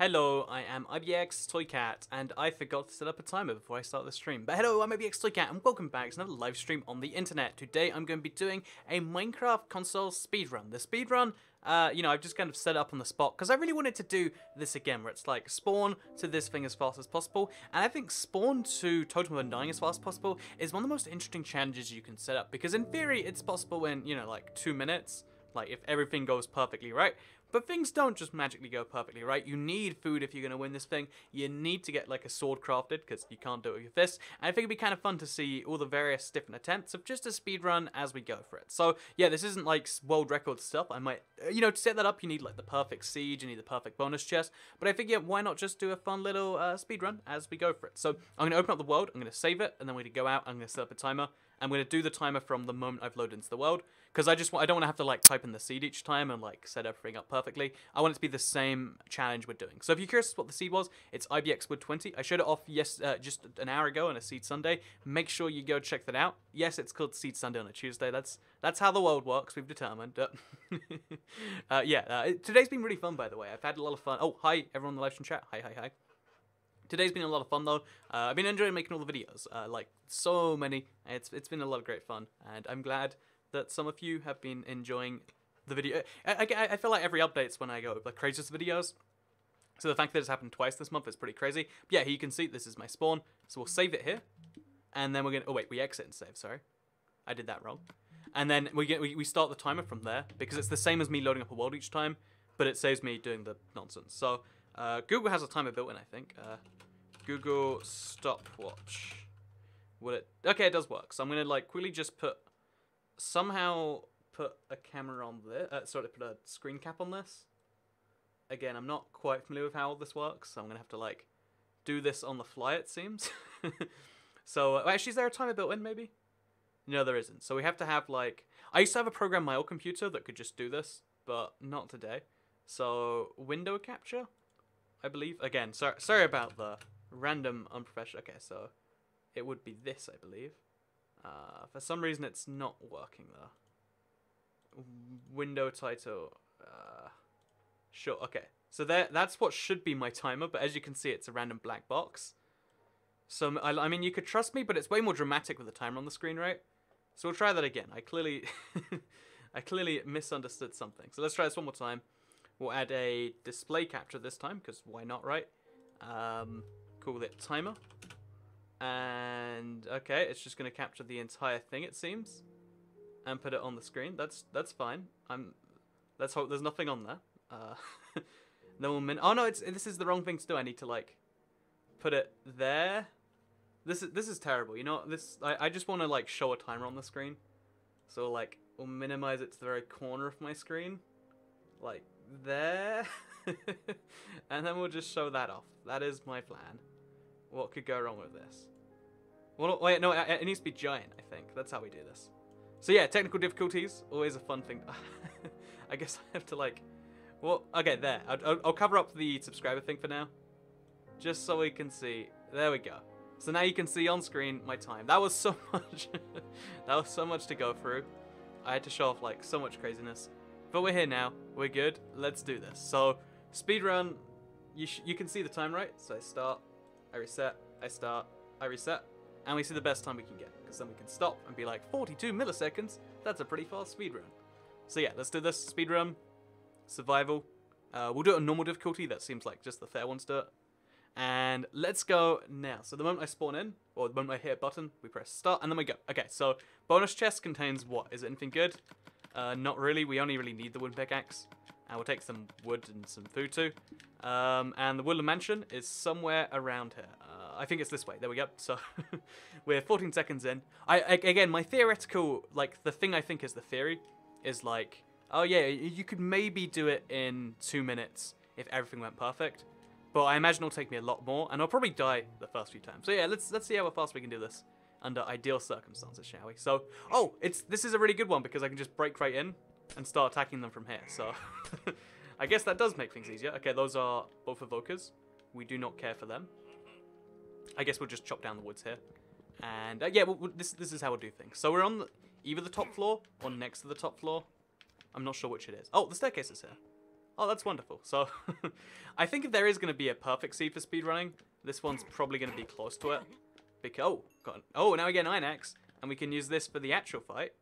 Hello, I am IBX Toycat, and I forgot to set up a timer before I start the stream. But hello, I'm IBX Toycat, and welcome back to another live stream on the internet. Today, I'm going to be doing a Minecraft console speedrun. The speedrun, I've just kind of set it up on the spot, because I really wanted to do this again, where it's like spawn to this thing as fast as possible, and I think spawn to Totem of Undying as fast as possible is one of the most interesting challenges you can set up, because in theory, it's possible in, like 2 minutes, like if everything goes perfectly right. But things don't just magically go perfectly right. You need food if you're going to win this thing. You need to get like a sword crafted because you can't do it with your fists. And I think it'd be kind of fun to see all the various different attempts of just a speed run as we go for it. So yeah, this isn't like world record stuff. I might, to set that up, you need like the perfect siege, you need the perfect bonus chest. But I figure why not just do a fun little speed run as we go for it. So I'm going to open up the world, I'm going to save it, and then we're going to go out, I'm going to set up a timer. I'm going to do the timer from the moment I've loaded into the world, because I don't want to have to like type in the seed each time and like set everything up perfectly. I want it to be the same challenge we're doing. So if you're curious what the seed was, it's IBX Wood 20. I showed it off just an hour ago on a Seed Sunday. Make sure you go check that out. Yes, it's called Seed Sunday on a Tuesday. That's how the world works. We've determined. Today's been really fun, by the way. I've had a lot of fun. Oh, hi everyone in the live stream chat. Hi. Today's been a lot of fun though. I've been enjoying making all the videos, like so many. It's been a lot of great fun, and I'm glad that some of you have been enjoying the video. I feel like every update's when I go like craziest videos. So the fact that it's happened twice this month is pretty crazy. But yeah, here you can see this is my spawn. So we'll save it here, and then we're gonna. Oh wait, we exit and save. Sorry, I did that wrong. And then we start the timer from there because it's the same as me loading up a world each time, but it saves me doing the nonsense. So Google has a timer built in, I think. Google stopwatch. Okay, it does work. So I'm gonna like quickly just somehow put a camera on this. Put a screen cap on this. Again, I'm not quite familiar with how all this works, so I'm gonna have to like do this on the fly. It seems. So actually, is there a timer built in? Maybe. No, there isn't. So we have to have like. I used to have a program on my old computer that could just do this, but not today. So window capture, I believe. Again, sorry about the random unprofessional. Okay, so it would be this, I believe. For some reason, it's not working though. Window title. Sure. Okay. So that's what should be my timer, but as you can see, it's a random black box. So I mean, you could trust me, but it's way more dramatic with the timer on the screen, right? So we'll try that again. I clearly misunderstood something. So let's try this one more time. We'll add a display capture this time, because why not, right? Call it timer. And okay, it's just going to capture the entire thing, it seems, and put it on the screen. That's fine. Let's hope there's nothing on there. Then we'll oh no, this is the wrong thing to do. I need to like put it there. This is terrible. I just want to like show a timer on the screen. So like we'll minimize it to the very corner of my screen, like there. And then we'll just show that off. That is my plan. What could go wrong with this? Well, wait, no, it needs to be giant, I think. That's how we do this. So yeah, technical difficulties, always a fun thing. I guess I have to like, well, okay, there. I'll cover up the subscriber thing for now, just so we can see. There we go. So now you can see on screen my time. That was so much. That was so much to go through. I had to show off like so much craziness. But we're here now. We're good. Let's do this. So speedrun. You can see the time, right? So I start, I reset, I start, I reset, and we see the best time we can get, because then we can stop and be like 42 milliseconds. That's a pretty fast speedrun. So yeah, let's do this speedrun. Survival. We'll do it on normal difficulty. That seems like just the fair ones to do it. And let's go now. So the moment I spawn in, or the moment I hit a button, we press start, and then we go. Okay, so bonus chest contains what? Is it anything good? Not really. We only really need the wood pickaxe. And we'll take some wood and some food too. And the Woodland Mansion is somewhere around here. I think it's this way. There we go. So we're 14 seconds in. Again, my theoretical, like the thing I think is the theory is like, oh yeah, you could maybe do it in 2 minutes if everything went perfect. But I imagine it'll take me a lot more, and I'll probably die the first few times. So yeah, let's see how fast we can do this under ideal circumstances, shall we? So, oh, this is a really good one because I can just break right in and start attacking them from here. So I guess that does make things easier. Okay, those are both evokers. We do not care for them. I guess we'll just chop down the woods here. And yeah, this is how we'll do things. So we're on either the top floor or next to the top floor. I'm not sure which it is. Oh, the staircase is here. Oh, that's wonderful. So, I think if there is going to be a perfect seed for speedrunning, this one's probably going to be close to it. Because, now we get an iron axe, and we can use this for the actual fight,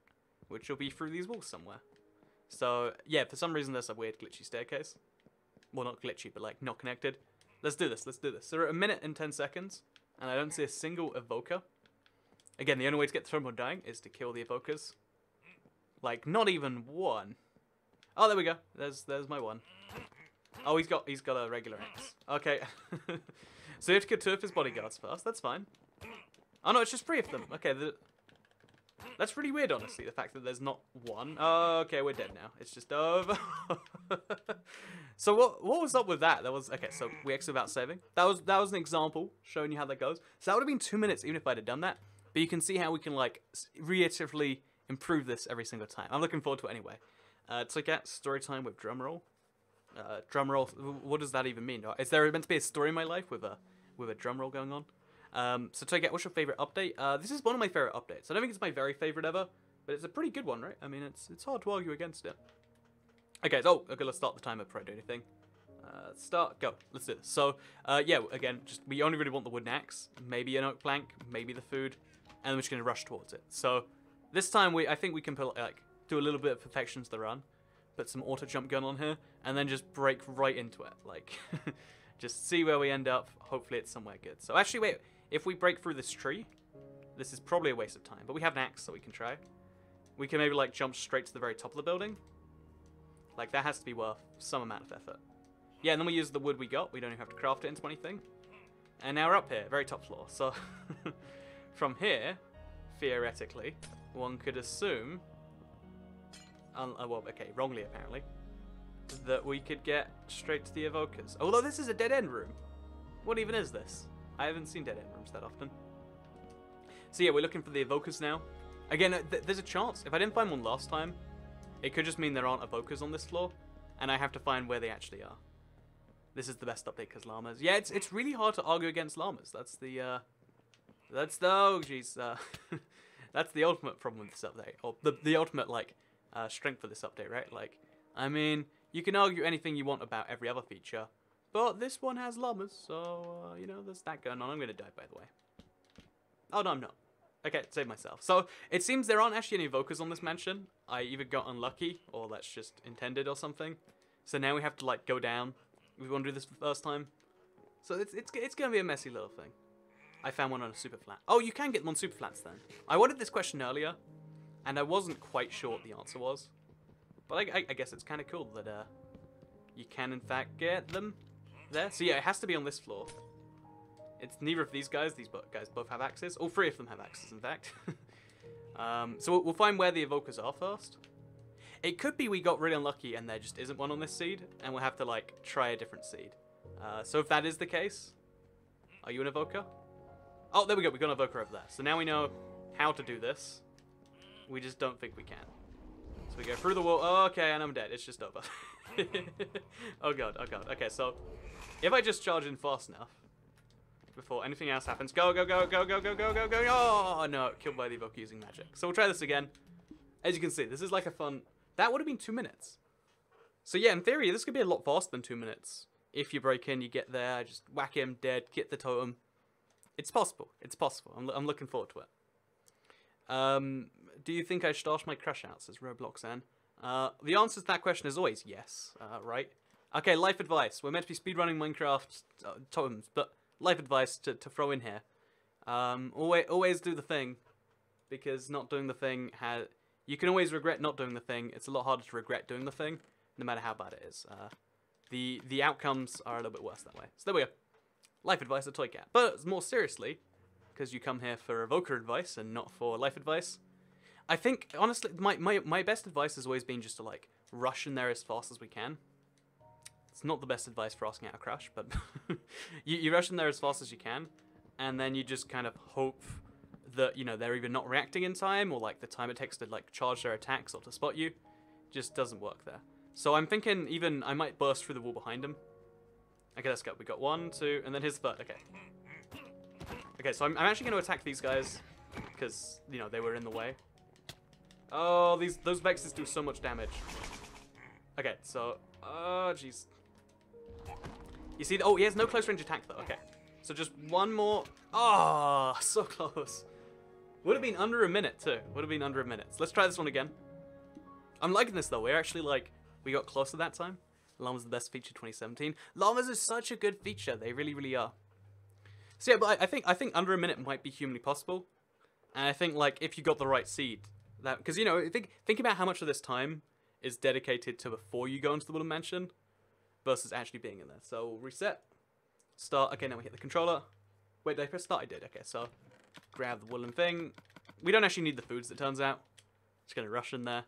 which will be through these walls somewhere. So, yeah, for some reason there's a weird glitchy staircase. Well, not glitchy, but, like, not connected. Let's do this, let's do this. So we're at 1 minute and 10 seconds, and I don't see a single evoker. Again, the only way to get the Totem of Undying is to kill the evokers. Like, not even one. Oh, there we go. There's my one. Oh, he's got a regular axe. Okay. So you have to kill 2 of his bodyguards first. That's fine. Oh no, it's just 3 of them. Okay, that's really weird, honestly. The fact that there's not one. Oh, okay, we're dead now. It's just over. So what was up with that? That was okay. So we exited without saving. That was an example showing you how that goes. So that would have been 2 minutes even if I'd have done that. But you can see how we can like reiteratively improve this every single time. I'm looking forward to it anyway. To get story time with drumroll. Drumroll. What does that even mean? Is there meant to be a story in my life with a drumroll going on? So to get, what's your favorite update? This is one of my favorite updates. I don't think it's my very favorite ever, but it's a pretty good one, right? I mean, it's hard to argue against it. Okay, so okay, let's start the timer before I do anything. Start, go. Let's do this. So, yeah, again, we only really want the wooden axe, maybe an oak plank, maybe the food, and then we're just gonna rush towards it. So this time I think we can put like do a little bit of perfection to the run, put some auto jump gun on here, and then just break right into it. Like, just see where we end up. Hopefully it's somewhere good. So actually, wait, if we break through this tree, this is probably a waste of time, but we have an axe, so we can try. We can maybe like jump straight to the very top of the building. Like that has to be worth some amount of effort. Yeah, and then we use the wood we got. We don't even have to craft it into anything. And now we're up here, very top floor. So from here, theoretically, one could assume, well, okay, wrongly apparently, that we could get straight to the evokers. Although this is a dead end room. What even is this? I haven't seen dead end rooms that often. So yeah, we're looking for the evokers now. Again, there's a chance. If I didn't find one last time, it could just mean there aren't evokers on this floor, and I have to find where they actually are. This is the best update because llamas. Yeah, it's really hard to argue against llamas. That's the oh jeez, that's the ultimate problem with this update, or the ultimate like strength for this update, right? Like, I mean, you can argue anything you want about every other feature, but this one has llamas, so you know, there's that going on. I'm gonna die, by the way. Oh no, I'm not. Okay, save myself. So it seems there aren't actually any evokers on this mansion. I either got unlucky or that's just intended or something. So now we have to like go down. We want to do this for the first time. So it's gonna be a messy little thing. I found one on a super flat. Oh, you can get them on super flats then. I wanted this question earlier, and I wasn't quite sure what the answer was. But I guess it's kind of cool that you can in fact get them there. So yeah, it has to be on this floor. It's neither of these guys. These guys both have axes. All 3 of them have axes, in fact. So we'll find where the evokers are first. It could be we got really unlucky and there just isn't one on this seed, and we'll have to like try a different seed. So if that is the case, are you an evoker? Oh, there we go. We got an evoker over there. So now we know how to do this. We just don't think we can. So we go through the wall. Oh, okay, and I'm dead. It's just over. Oh god. Oh god. Okay, so if I just charge in fast enough before anything else happens, go, go, go, go, go, go, go, go, go. Oh no, killed by the evoker using magic. So we'll try this again. As you can see, this is like a fun. That would have been 2 minutes. So yeah, in theory, this could be a lot faster than 2 minutes. If you break in, you get there, just whack him, dead, get the totem. It's possible. It's possible. I'm looking forward to it. Do you think I should ask my crush out, says Robloxan? The answer to that question is always yes, right? Okay, life advice. We're meant to be speedrunning Minecraft totems, but life advice to throw in here. Always do the thing, because not doing the thing has... You can always regret not doing the thing. It's a lot harder to regret doing the thing, no matter how bad it is. The outcomes are a little bit worse that way. So there we go. Life advice to Toy Cat. But more seriously, because you come here for evoker advice and not for life advice, I think, honestly, my best advice has always been just to, like, rush in there as fast as we can. It's not the best advice for asking out a crush, but you rush in there as fast as you can, and then you just kind of hope that, you know, they're either not reacting in time, or, like, the time it takes to, like, charge their attacks or to spot you just doesn't work there. So I'm thinking even I might burst through the wall behind him. Okay, let's go. We got 1, 2, and then his third. Okay. Okay, so I'm actually going to attack these guys because, you know, they were in the way. Oh, those Vexes do so much damage. Okay, so Oh, jeez. You see, oh, he has no close range attack, though. Okay. So just one more. Oh, so close. Would have been under a minute, too. Would have been under a minute. So let's try this one again. I'm liking this, though. We're actually, like, we got closer that time. Llama's the best feature 2017. Llamas is such a good feature. They really, really are. So, yeah, but I think under a minute might be humanly possible. And I think, like, if you got the right seed. Because, you know, think about how much of this time is dedicated to before you go into the Wooden Mansion versus actually being in there. So, reset. Start. Okay, now we hit the controller. Wait, did I press start? I did. Okay, so grab the wooden thing. We don't actually need the foods, it turns out. Just going to rush in there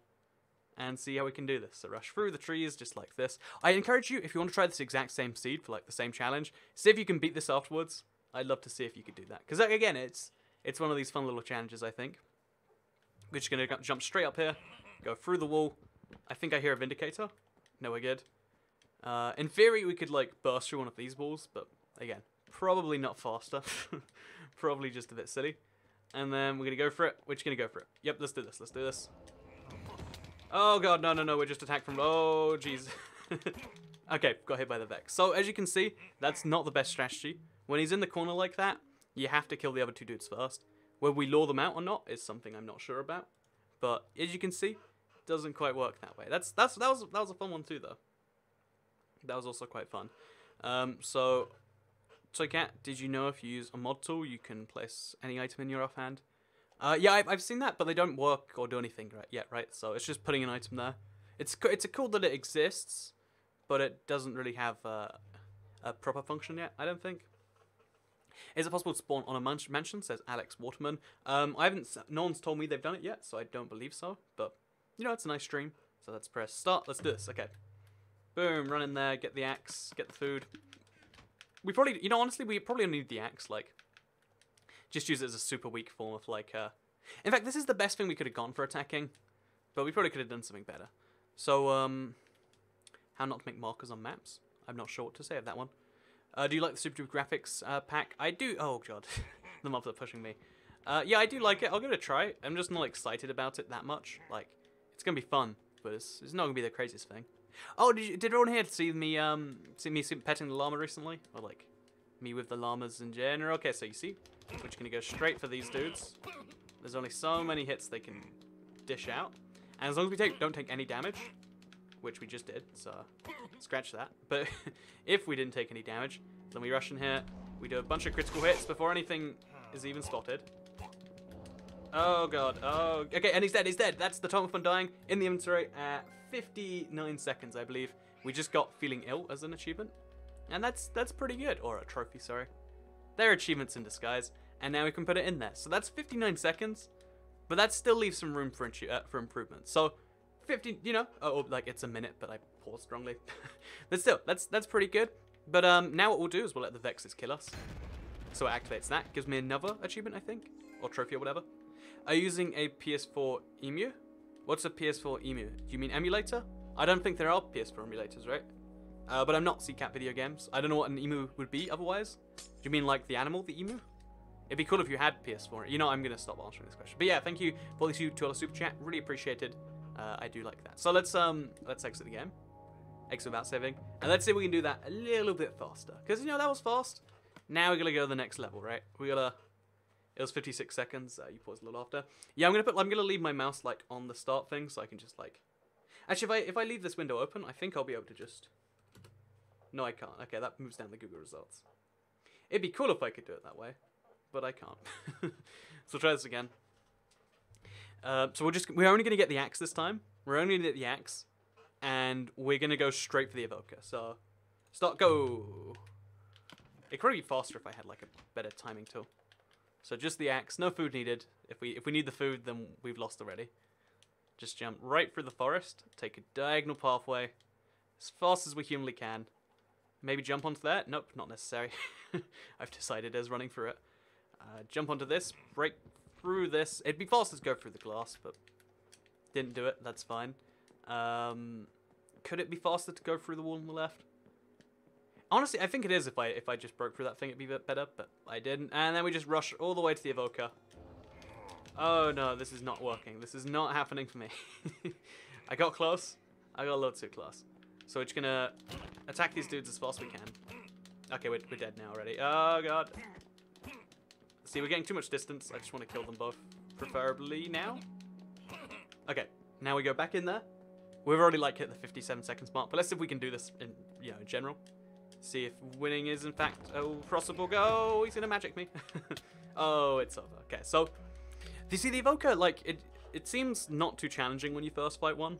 and see how we can do this. So rush through the trees just like this. I encourage you, if you want to try this exact same seed for like the same challenge, see if you can beat this afterwards. I'd love to see if you could do that. Because again, it's one of these fun little challenges, I think. We're just going to jump straight up here, go through the wall. I think I hear a Vindicator. No, we're good. In theory, we could like burst through one of these walls, but again, probably not faster. Probably just a bit silly. And then we're going to go for it. We're just going to go for it. Yep, let's do this. Let's do this. Oh god, no, we're just attacked from... Oh, jeez. Okay, got hit by the Vex. So, as you can see, that's not the best strategy. When he's in the corner like that, you have to kill the other two dudes first. Whether we lure them out or not is something I'm not sure about. But, as you can see, it doesn't quite work that way. That was a fun one too, though. That was also quite fun. So Cat, did you know if you use a mod tool, you can place any item in your offhand? Yeah, I've seen that, but they don't work or do anything yet, right? So it's just putting an item there. It's cool that it exists, but it doesn't really have a proper function yet, I don't think. Is it possible to spawn on a mansion? Says Alex Waterman. No one's told me they've done it yet, so I don't believe so. But, you know, it's a nice stream. So let's press start. Let's do this. Okay. Boom, run in there, get the axe, get the food. We probably, you know, honestly, we probably only need the axe, like... Just use it as a super weak form of, like, In fact, this is the best thing we could have gone for attacking. But we probably could have done something better. So, how not to make markers on maps? I'm not sure what to say of that one. Do you like the Super Duper Graphics pack? I do. Oh, God. The mobs are pushing me. Yeah, I do like it. I'll give it a try. I'm just not excited about it that much. Like, it's going to be fun. But it's not going to be the craziest thing. Oh, did everyone here see me petting the llama recently? Or, like, me with the llamas in general? Okay, so you see... We're just going to go straight for these dudes. There's only so many hits they can dish out. And as long as we don't take any damage, which we just did, so scratch that. But if we didn't take any damage, then we rush in here. We do a bunch of critical hits before anything is even spotted. Oh, God. Oh, okay, and he's dead. He's dead. That's the Totem of Undying in the inventory at 59 seconds, I believe. We just got Feeling Ill as an achievement. And that's pretty good. Or a trophy, sorry. They're achievements in disguise, and now we can put it in there. So that's 59 seconds, but that still leaves some room for improvement. So 50, you know, like it's a minute, but I paused strongly. But still, that's pretty good. But now what we'll do is we'll let the Vexes kill us. So it activates that, gives me another achievement, I think, or trophy or whatever. Are you using a PS4 Emu? What's a PS4 Emu? Do you mean emulator? I don't think there are PS4 emulators, right? But I'm not CCAT video games. I don't know what an emu would be otherwise. Do you mean like the animal, the emu? It'd be cool if you had PS4. You know, I'm going to stop answering this question. But yeah, thank you for the $2 super chat. Really appreciated. I do like that. So let's exit the game. Exit without saving. And let's see if we can do that a little bit faster. Because, you know, that was fast. Now we're going to go to the next level, right? It was 56 seconds. You paused a little after. Yeah, I'm going to leave my mouse, like, on the start thing so I can just, like... Actually, if I leave this window open, I think I'll be able to just... No, I can't. Okay, that moves down the Google results. It'd be cool if I could do it that way, but I can't. So we'll try this again. So we're only going to get the axe this time. We're only going to get the axe, and we're going to go straight for the evoker. So, start, go! It'd probably be faster if I had like a better timing tool. So just the axe, no food needed. If we need the food, then we've lost already. Just jump right through the forest, take a diagonal pathway, as fast as we humanly can. Maybe jump onto that? Nope, not necessary. I've decided as running through it. Jump onto this, break through this. It'd be faster to go through the glass, but didn't do it. That's fine. Could it be faster to go through the wall on the left? Honestly, I think it is if I just broke through that thing, it'd be a bit better, but I didn't. And then we just rush all the way to the evoker. Oh no, this is not working. This is not happening for me. I got close. I got a little too close. So we're just gonna attack these dudes as fast as we can. Okay, we're dead now already. Oh god. See, we're getting too much distance. I just want to kill them both, preferably now. Okay, now we go back in there. We've already like hit the 57 seconds mark, but let's see if we can do this in, you know, in general. See if winning is in fact a possible go. He's gonna magic me. Oh, it's over. Okay, so you see the evoker, like it seems not too challenging when you first fight one,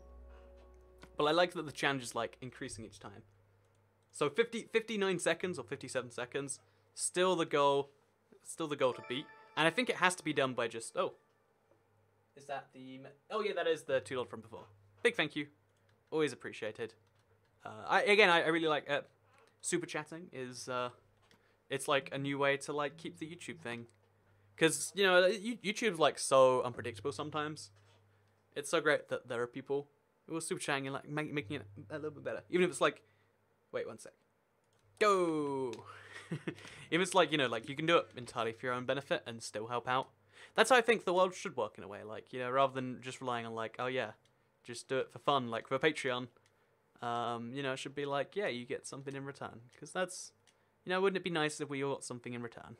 but I like that the challenge is like increasing each time. So 59 seconds or 57 seconds, still the goal to beat, and I think it has to be done by just is that the oh yeah, that is the $2 from before. Big thank you, always appreciated. I really like super chatting is it's like a new way to like keep the YouTube thing, because you know YouTube's like so unpredictable sometimes. It's so great that there are people who are super chatting and like making it a little bit better, even if it's like, wait one sec, go. If it's like, you know, like you can do it entirely for your own benefit and still help out. That's how I think the world should work in a way, like, you know, rather than just relying on like, oh yeah, just do it for fun, like for Patreon. You know, it should be like, yeah, you get something in return, because that's, you know, wouldn't it be nice if we all got something in return?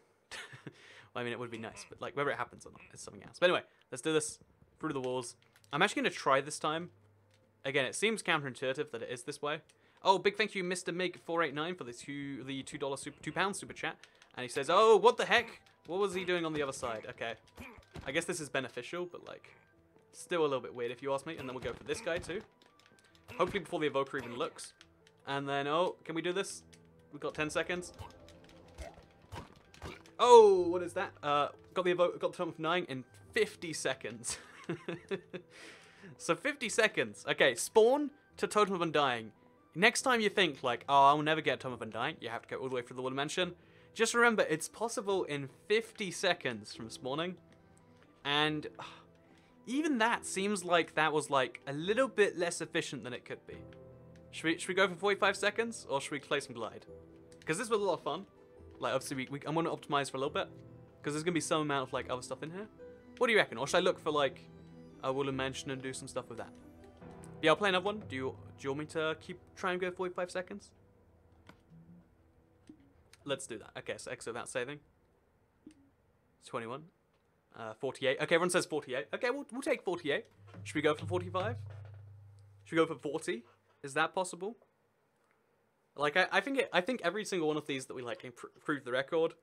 Well, I mean, it would be nice, but like whether it happens or not is something else. But anyway, let's do this through the walls. I'm actually going to try this time. Again, it seems counterintuitive that it is this way. Oh, big thank you, Mr. Mig489, for the £2 super chat. And he says, oh, what the heck? What was he doing on the other side? Okay. I guess this is beneficial, but like, still a little bit weird if you ask me. And then we'll go for this guy too. Hopefully before the evoker even looks. And then, oh, can we do this? We've got 10 seconds. Oh, what is that? Got the evoker, got the TOTEM of Undying in 50 seconds. So 50 seconds. Okay, spawn to TOTEM of Undying. Next time you think like, oh, I'll never get TOTEM of Undying, you have to go all the way through the Water Mansion. Just remember, it's possible in 50 seconds from spawning. And even that seems like that was like a little bit less efficient than it could be. Should we go for 45 seconds, or should we play some Glide? Because this was a lot of fun. Like, obviously, I'm going to optimize for a little bit, because there's going to be some amount of like other stuff in here. What do you reckon? Or should I look for like a Water Mansion and do some stuff with that? Yeah, I'll play another one. Do you want me to try and go 45 seconds? Let's do that. Okay, so exit without saving. 21. 48. Okay, everyone says 48. Okay, we'll take 48. Should we go for 45? Should we go for 40? Is that possible? Like, I think every single one of these that we like improve the record.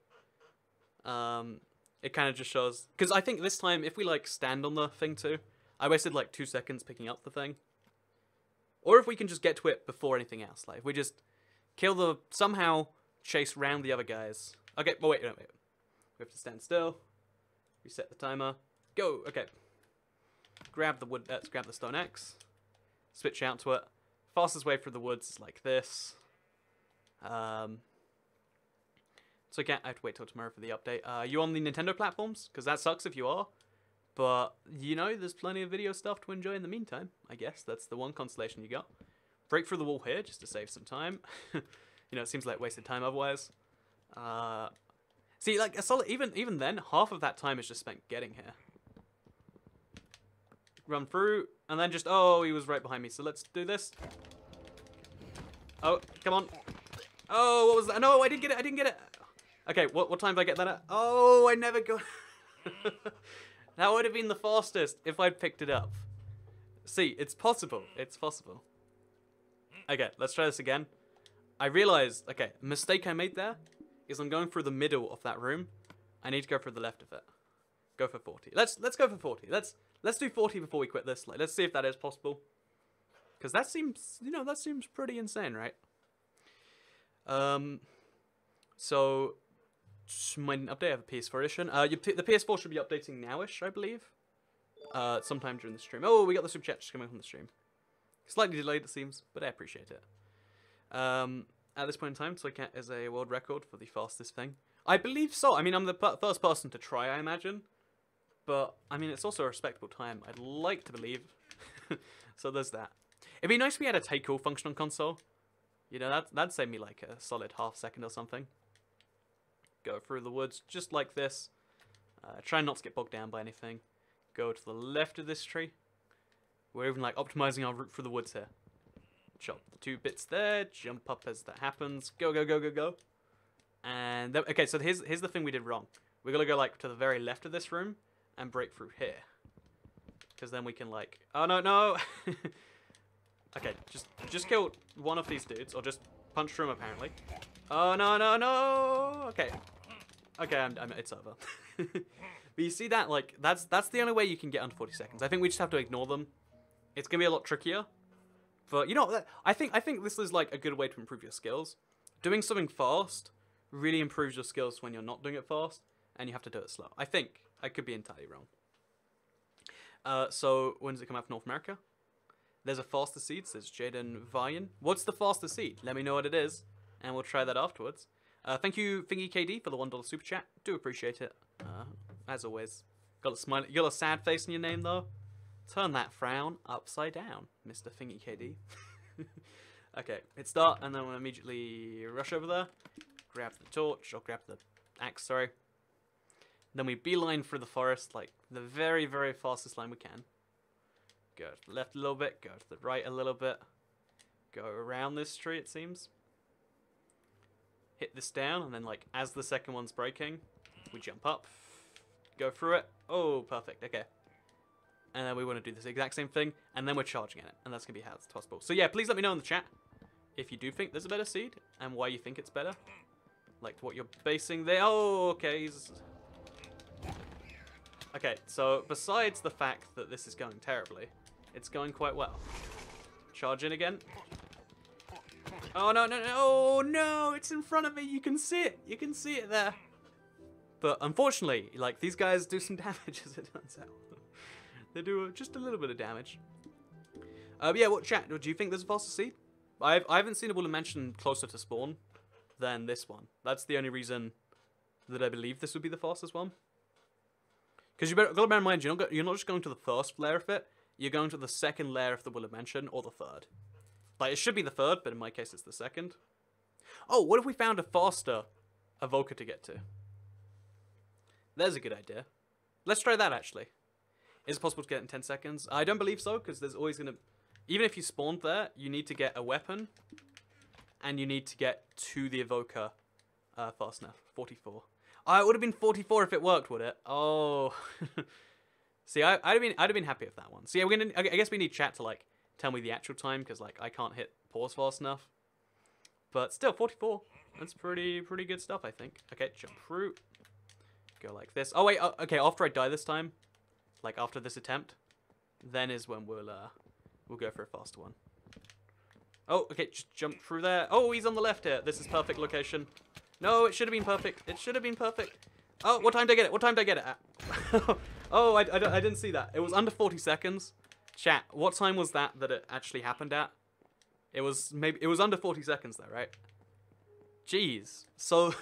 It kind of just shows, because I think this time if we like stand on the thing too, I wasted like 2 seconds picking up the thing. Or if we can just get to it before anything else, like if we just somehow chase round the other guys. Okay, well, wait. We have to stand still. Reset the timer. Go. Okay. Grab the wood. Let's grab the stone axe. Switch out to it. Fastest way through the woods is like this. So again, I have to wait till tomorrow for the update. Are you on the Nintendo platforms? Because that sucks if you are. But, you know, there's plenty of video stuff to enjoy in the meantime, I guess. That's the one consolation you got. Break through the wall here, just to save some time. You know, it seems like wasted time otherwise. See, like, a solid, even then, half of that time is just spent getting here. Run through, and then just, oh, he was right behind me, so let's do this. Oh, come on. Oh, what was that? No, I didn't get it. Okay, what time did I get that at? Oh, I never got That would have been the fastest if I'd picked it up. See, it's possible. It's possible. Okay, let's try this again. I realized, okay, a mistake I made there is I'm going through the middle of that room. I need to go through the left of it. Go for 40. Let's go for 40. Let's do 40 before we quit this. Like, let's see if that is possible. Because that seems, you know, that seems pretty insane, right? So might update of a PS4 edition. The PS4 should be updating nowish, I believe. Sometime during the stream. Oh, we got the super chat just coming from the stream. Slightly delayed, it seems, but I appreciate it. At this point in time, Toycat is a world record for the fastest thing. I believe so. I mean, I'm the first person to try, I imagine. But, I mean, it's also a respectable time. I'd like to believe. So there's that. It'd be nice if we had a take all function on console. You know, that'd save me like a solid half second or something. Go through the woods just like this. Try not to get bogged down by anything. Go to the left of this tree. We're even like optimizing our route through the woods here. Chop the 2 bits there. Jump up as that happens. Go, go, go, go, go. And then, okay, so here's the thing we did wrong. We're gonna go like to the very left of this room and break through here. Because then we can like, oh no, no. Okay, just kill one of these dudes, or just punch through him apparently. Oh no, no, no. Okay, okay, it's over. But you see that, like, that's the only way you can get under 40 seconds. I think we just have to ignore them. It's gonna be a lot trickier. But you know, I think this is like a good way to improve your skills. Doing something fast really improves your skills when you're not doing it fast, and you have to do it slow. I think. I could be entirely wrong. So when does it come out for North America? There's a faster seed, says Jaden Vian. What's the faster seed? Let me know what it is, and we'll try that afterwards. Thank you, Thingy KD, for the $1 super chat. Do appreciate it. As always. Got a smile. You got a sad face in your name though. Turn that frown upside down, Mr. Thingy KD. Okay, hit start, and then we'll immediately rush over there. Grab the torch, or grab the axe, sorry. Then we beeline through the forest, like the very, very fastest line we can. Go to the left a little bit, go to the right a little bit. Go around this tree, it seems. Hit this down, and then like as the second one's breaking, we jump up. Go through it. Oh, perfect, okay. And then we want to do this exact same thing, and then we're charging at it, and that's going to be how it's possible. So yeah, please let me know in the chat if you do think there's a better seed, and why you think it's better. Like what you're basing there. Oh, okay. Okay, so besides the fact that this is going terribly, it's going quite well. Charge in again. Oh, no, no, no. Oh, no, it's in front of me. You can see it. You can see it there. But unfortunately, like, these guys do some damage, as it turns out. They do just a little bit of damage. But yeah, what chat? Do you think there's a faster seed? I haven't seen a bullet mention closer to spawn than this one. That's the only reason that I believe this would be the fastest one. Because got to bear in mind, you're not just going to the first layer of it. You're going to the second layer of the Will of Mention, or the third. Like, it should be the third, but in my case, it's the second. Oh, what if we found a faster evoker to get to? There's a good idea. Let's try that, actually. Is it possible to get in 10 seconds? I don't believe so, because there's always going to... Even if you spawned there, you need to get a weapon, and you need to get to the evoker fast enough. 44. It would have been 44 if it worked, would it? Oh. See, I'd have been happy with that one. So yeah, I guess we need chat to like tell me the actual time, because like I can't hit pause fast enough. But still, 44. That's pretty good stuff, I think. Okay, jump through. Go like this. Oh wait, okay. After I die this time, like after this attempt, then is when we'll go for a faster one. Oh, okay, just jump through there. Oh, he's on the left here. This is perfect location. No, it should have been perfect. It should have been perfect. Oh, what time did I get it? What time did I get it at? Oh, I didn't see that. It was under 40 seconds. Chat, what time was that it actually happened at? It was under 40 seconds though, right? Jeez. So,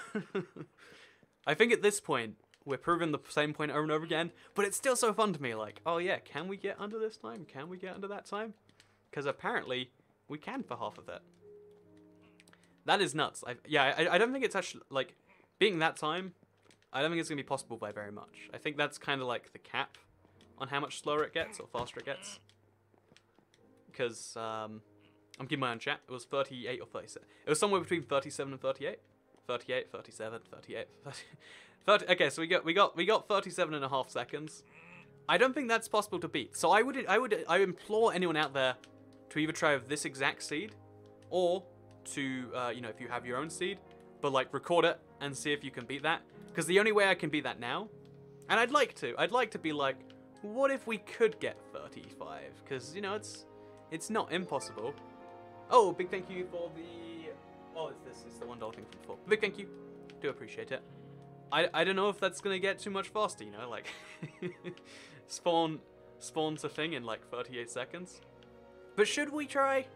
I think at this point, we're proving the same point over and over again, but it's still so fun to me, like, oh yeah, can we get under this time? Can we get under that time? Because apparently, we can for half of it. That is nuts. I don't think it's actually, like, being that time, I don't think it's going to be possible by very much. I think that's kind of like the cap on how much slower it gets, or faster it gets. Because, I'm keeping my own chat. It was 38 or 37. It was somewhere between 37 and 38. 38, 37, 38, 30. Okay, so we got 37 and a half seconds. I don't think that's possible to beat. So I would implore anyone out there to either try with this exact seed, or to, you know, if you have your own seed, but like record it and see if you can beat that. Because the only way I can beat that now, and I'd like to be like, what if we could get 35? Because, you know, it's not impossible. Oh, big thank you for the, oh, it's the $1 thing from before. Big thank you, do appreciate it. I don't know if that's gonna get too much faster, you know, like, spawns a thing in like 38 seconds. But should we try?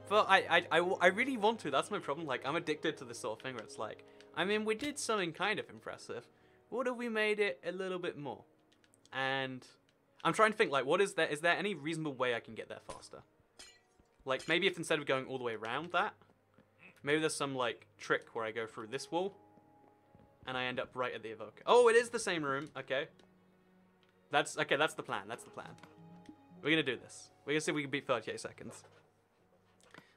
But I really want to. That's my problem. Like, I'm addicted to this sort of thing where it's like, I mean, we did something kind of impressive. What if we made it a little bit more? And I'm trying to think, like, is there any reasonable way I can get there faster? Like, maybe if instead of going all the way around that, maybe there's some, like, trick where I go through this wall, and I end up right at the evoker. Oh, it is the same room. Okay. That's the plan. That's the plan. We're gonna do this. We're gonna see if we can beat 38 seconds.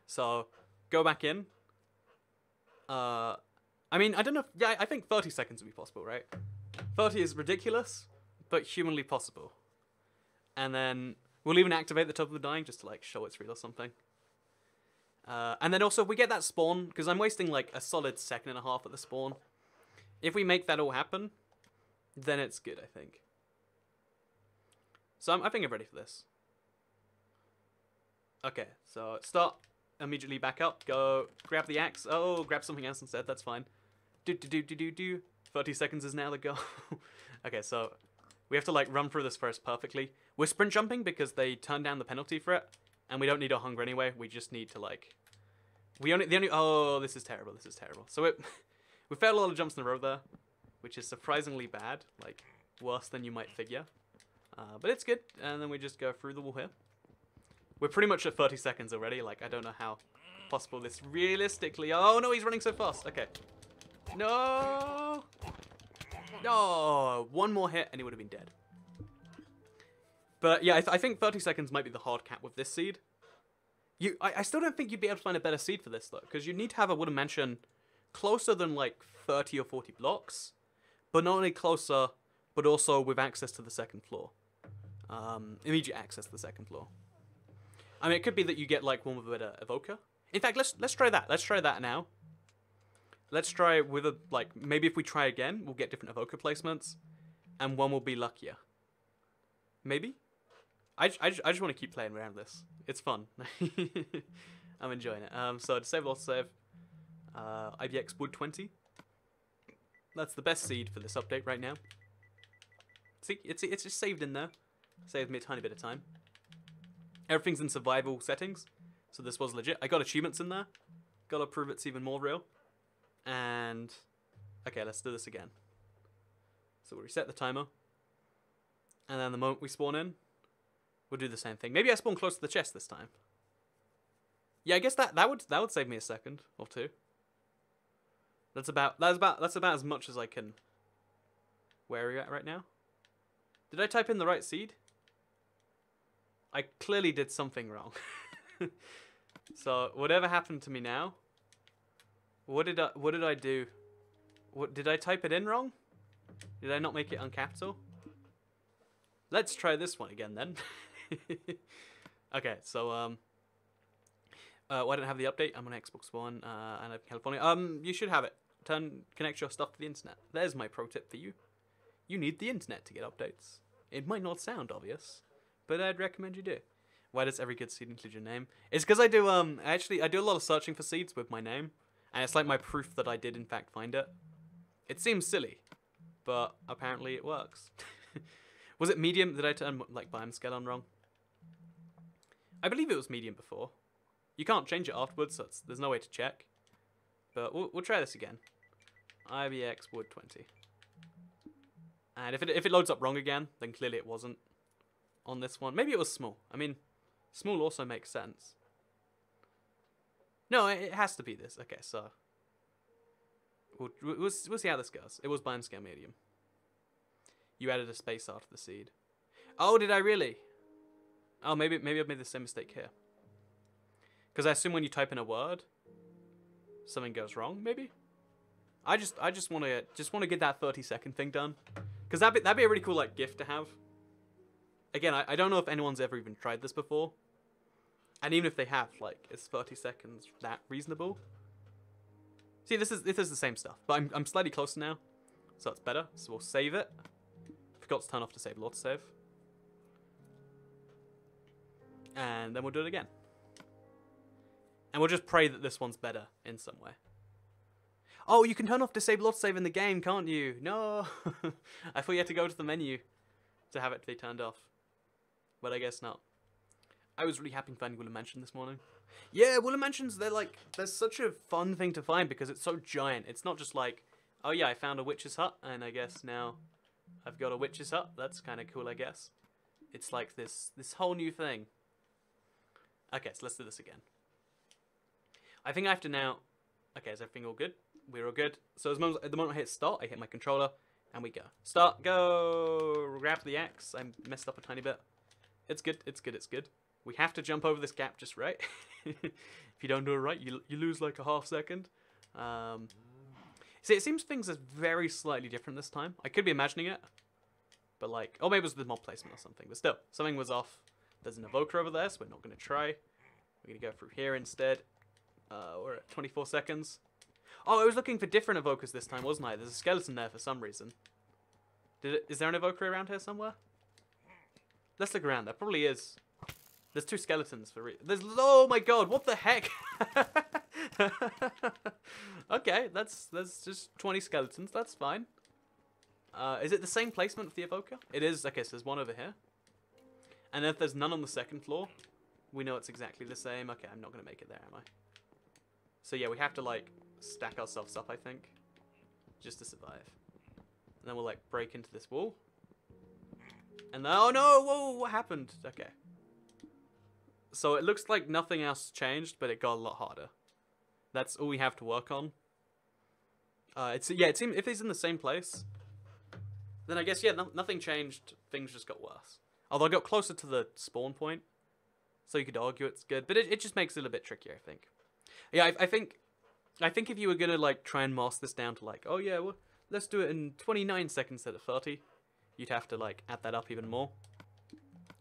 So, go back in. I mean, I don't know. Yeah, I think 30 seconds would be possible, right? 30 is ridiculous, but humanly possible. And then we'll even activate the Totem of Undying just to like show it's real or something. And then also, if we get that spawn, because I'm wasting like a solid 1.5 seconds at the spawn. If we make that all happen, then it's good, I think. So I think I'm ready for this. Okay, so start, immediately back up, go grab the axe. Oh, grab something else instead, that's fine. 30 seconds is now the goal. Okay, so we have to like run through this first perfectly. We're sprint jumping because they turned down the penalty for it, and we don't need our hunger anyway. We just need to like, oh, this is terrible, this is terrible. So we failed a lot of jumps in a row there, which is surprisingly bad, like worse than you might figure. But it's good, and then we just go through the wall here. We're pretty much at 30 seconds already, like I don't know how possible this realistically... Oh no, he's running so fast, okay. No! No! One more hit and he would have been dead. But yeah, I think 30 seconds might be the hard cap with this seed. I still don't think you'd be able to find a better seed for this though, because you need to have a wooden mansion closer than like 30 or 40 blocks, but not only closer, but also with access to the second floor. Immediate access to the second floor. I mean, it could be that you get like one with a better evoker. In fact, let's try that. Let's try that now. Let's try with a like maybe if we try again, we'll get different evoker placements, and one will be luckier. Maybe. I just want to keep playing around this. It's fun. I'm enjoying it. So disable autosave. IBX wood 20. That's the best seed for this update right now. See, it's just saved in there. Saved me a tiny bit of time. Everything's in survival settings, so this was legit. I got achievements in there. Gotta prove it's even more real. And okay, let's do this again. So we'll reset the timer, and then the moment we spawn in, we'll do the same thing. Maybe I spawn close to the chest this time. Yeah, I guess that would save me a second or two. That's about as much as I can. Where are you at right now? Did I type in the right seed? I clearly did something wrong. So whatever happened to me now? What did I do? What did I type it in wrong? Did I not make it uncapital? Let's try this one again then. Okay, so I don't have the update. I'm on Xbox One and I'm in California. You should have it. Connect your stuff to the internet. There's my pro tip for you. You need the internet to get updates. It might not sound obvious, but I'd recommend you do. Why does every good seed include your name? It's because I do I do a lot of searching for seeds with my name, and it's like my proof that I did in fact find it. It seems silly, but apparently it works. Was it medium? Did I turn like biome scale on wrong? I believe it was medium before. You can't change it afterwards, so there's no way to check. But we'll try this again. IBX wood 20. And if it loads up wrong again, then clearly it wasn't on this one. Maybe it was small. I mean, small also makes sense. No, it has to be this. Okay, so we'll see how this goes. It was biome scale medium. You added a space after the seed. Oh, did I really? Oh, maybe I've made the same mistake here. Because I assume when you type in a word, something goes wrong. Maybe. I just want to get that 30-second thing done. Because that'd be a really cool like gift to have. Again, I don't know if anyone's ever even tried this before. And even if they have, like, is 30 seconds that reasonable? See, this is the same stuff, but I'm slightly closer now, so it's better. So we'll save it. Forgot to turn off disable autosave. And then we'll do it again. And we'll just pray that this one's better in some way. Oh, you can turn off disable autosave in the game, can't you? No! I thought you had to go to the menu to have it be turned off. But I guess not. I was really happy finding Willow Mansion this morning. Yeah, Willow Mansions, they're such a fun thing to find because it's so giant. It's not just like, oh yeah, I found a witch's hut, and I guess now I've got a witch's hut. That's kind of cool, I guess. It's like this whole new thing. Okay, so let's do this again. I think I have to now... Okay, is everything all good? We're all good. So at the moment I hit start, I hit my controller, and we go. Start, go, grab the axe. I messed up a tiny bit. It's good, it's good, it's good. We have to jump over this gap just right. If you don't do it right, you lose like a half second. See, it seems things are very slightly different this time. I could be imagining it. But like, oh, maybe it was the mob placement or something. But still, something was off. There's an evoker over there, so we're not going to try. We're going to go through here instead. We're at 24 seconds. Oh, I was looking for different evokers this time, wasn't I? There's a skeleton there for some reason. Is there an evoker around here somewhere? Let's look around. There probably is. There's two skeletons for there's. Oh my god! What the heck? Okay, that's just 20 skeletons. That's fine. Is it the same placement of the evoker? It is. Okay, so there's one over here. And if there's none on the second floor, we know it's exactly the same. Okay, I'm not gonna make it there, am I? So yeah, we have to like stack ourselves up, I think, just to survive. And then we'll like break into this wall. And then, oh no! Whoa! What happened? Okay. So it looks like nothing else changed, but it got a lot harder. That's all we have to work on. It seems if he's in the same place, then I guess yeah, nothing changed. Things just got worse. Although I got closer to the spawn point, so you could argue it's good, but it just makes it a bit trickier, I think. Yeah, I think if you were gonna like try and master this down to like, oh yeah, well, let's do it in 29 seconds instead of 30, you'd have to like add that up even more.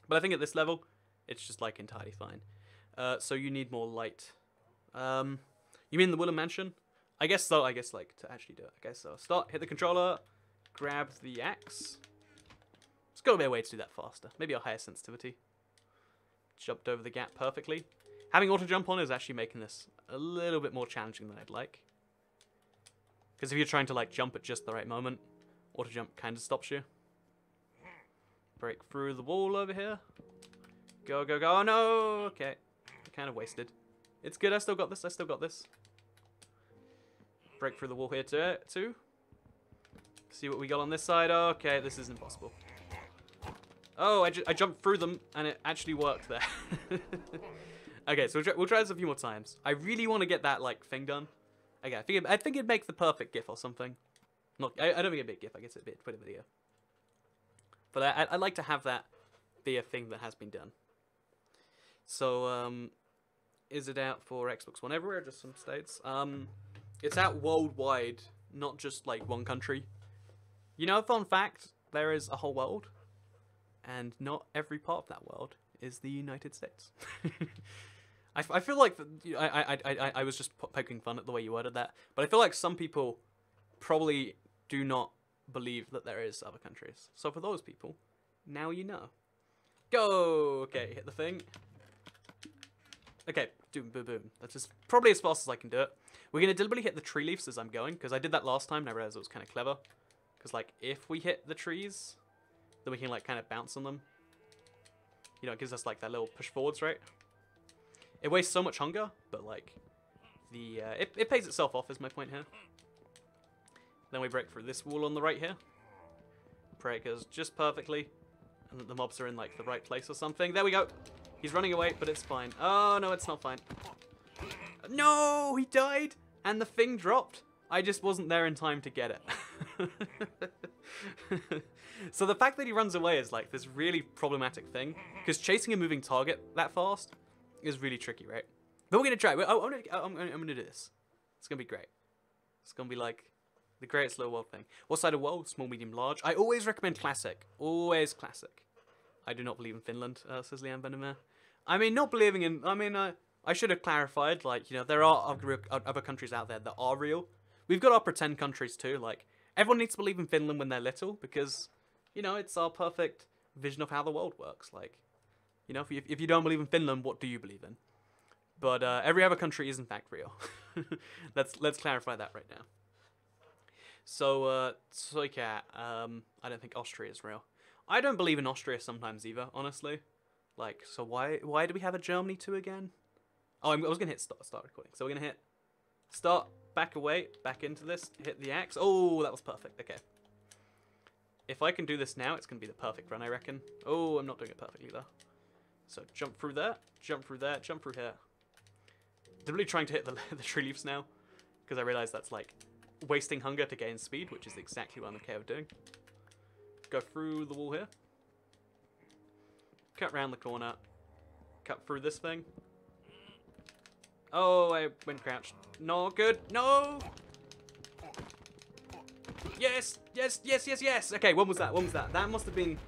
But I think at this level, it's just like entirely fine. So you need more light. You mean the Willow Mansion? I guess so. I guess like to actually do it. Okay, so hit the controller, grab the axe. There's got to be a way to do that faster. Maybe a higher sensitivity. Jumped over the gap perfectly. Having auto jump on is actually making this a little bit more challenging than I'd like. Because if you're trying to like jump at just the right moment, auto jump kind of stops you. Break through the wall over here. Go, go, go. Oh no! Okay. Kind of wasted. It's good, I still got this, Break through the wall here too. See what we got on this side. Okay, this is impossible. Oh, I jumped through them, and it actually worked there. Okay, so we'll try this a few more times. I really want to get that, like, thing done. Okay, I think it'd make the perfect GIF or something. I don't think it'd be a GIF, I guess it'd be a video. But I'd like to have that be a thing that has been done. So, is it out for Xbox One everywhere, just some states? It's out worldwide, not just, like, one country. You know, fun fact, there is a whole world, and not every part of that world is the United States. I feel like, I was just poking fun at the way you worded that, but I feel like some people probably do not believe that there is other countries. So for those people, now you know. Go! Okay, hit the thing. Okay, boom, boom, boom. That's just probably as fast as I can do it. We're going to deliberately hit the tree leaves as I'm going, because I did that last time and I realized it was kind of clever. Because, like, if we hit the trees, then we can, like, kind of bounce on them. You know, it gives us, like, that little push forwards, right? It wastes so much hunger, but, like, it pays itself off is my point here. Then we break through this wall on the right here. Pray it goes just perfectly. And the mobs are in, like, the right place or something. There we go. He's running away, but it's fine. Oh, no, it's not fine. No, he died, and the thing dropped. I just wasn't there in time to get it. So the fact that he runs away is, like, this really problematic thing. Because chasing a moving target that fast is really tricky, right? But we're going to try. I'm going to do this. It's going to be great. It's going to be, like, the greatest little world thing. What side of world? Small, medium, large. I always recommend classic. Always classic. I do not believe in Finland, says Leanne Bendemer. I mean, not believing in... I mean, I should have clarified, like, you know, there are other countries out there that are real. We've got our pretend countries too. Like, everyone needs to believe in Finland when they're little because, you know, it's our perfect vision of how the world works. Like, you know, if you don't believe in Finland, what do you believe in? But every other country is in fact real. Let's clarify that right now. So, yeah, I don't think Austria is real. I don't believe in Austria sometimes either, honestly. Like, so why do we have a Germany 2 again? Oh, I was going to hit start recording. So we're going to hit start, back away, back into this, hit the axe. Oh, that was perfect. Okay. If I can do this now, it's going to be the perfect run, I reckon. Oh, I'm not doing it perfectly, though. So jump through there, jump through there, jump through here. Deliberately trying to hit the tree leaves now, because I realize that's, like, wasting hunger to gain speed, which is exactly what I'm okay with doing. Go through the wall here. Cut round the corner. Cut through this thing. Oh, I went crouched. No, good. No. Yes, yes, yes, yes, yes. Okay, when was that? When was that? That must have been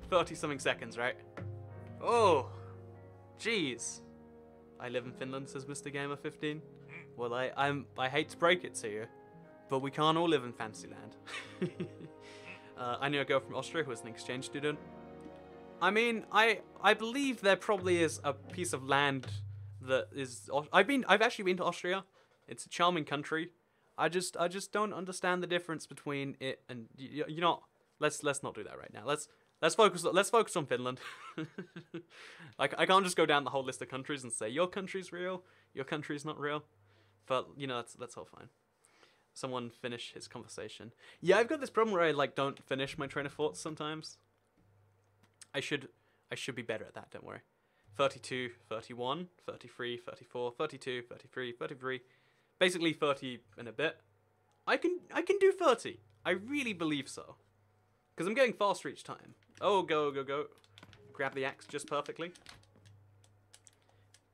30-something seconds, right? Oh, jeez. I live in Finland, says Mr. Gamer 15. Well, I hate to break it to you, but we can't all live in Fantasyland. I knew a girl from Austria who was an exchange student. I mean, I believe there probably is a piece of land that is. I've actually been to Austria. It's a charming country. I just don't understand the difference between it and you know. Let's not do that right now. Let's focus on Finland. Like I can't just go down the whole list of countries and say your country's real, your country's not real. But you know that's all fine. Someone finish his conversation. Yeah, I've got this problem where I like don't finish my train of thoughts sometimes. I should be better at that, don't worry. 32, 31, 33, 34, 32, 33, 33. Basically 30 and a bit. I can do 30. I really believe so. Because I'm getting faster each time. Oh, go, go, go. Grab the axe just perfectly.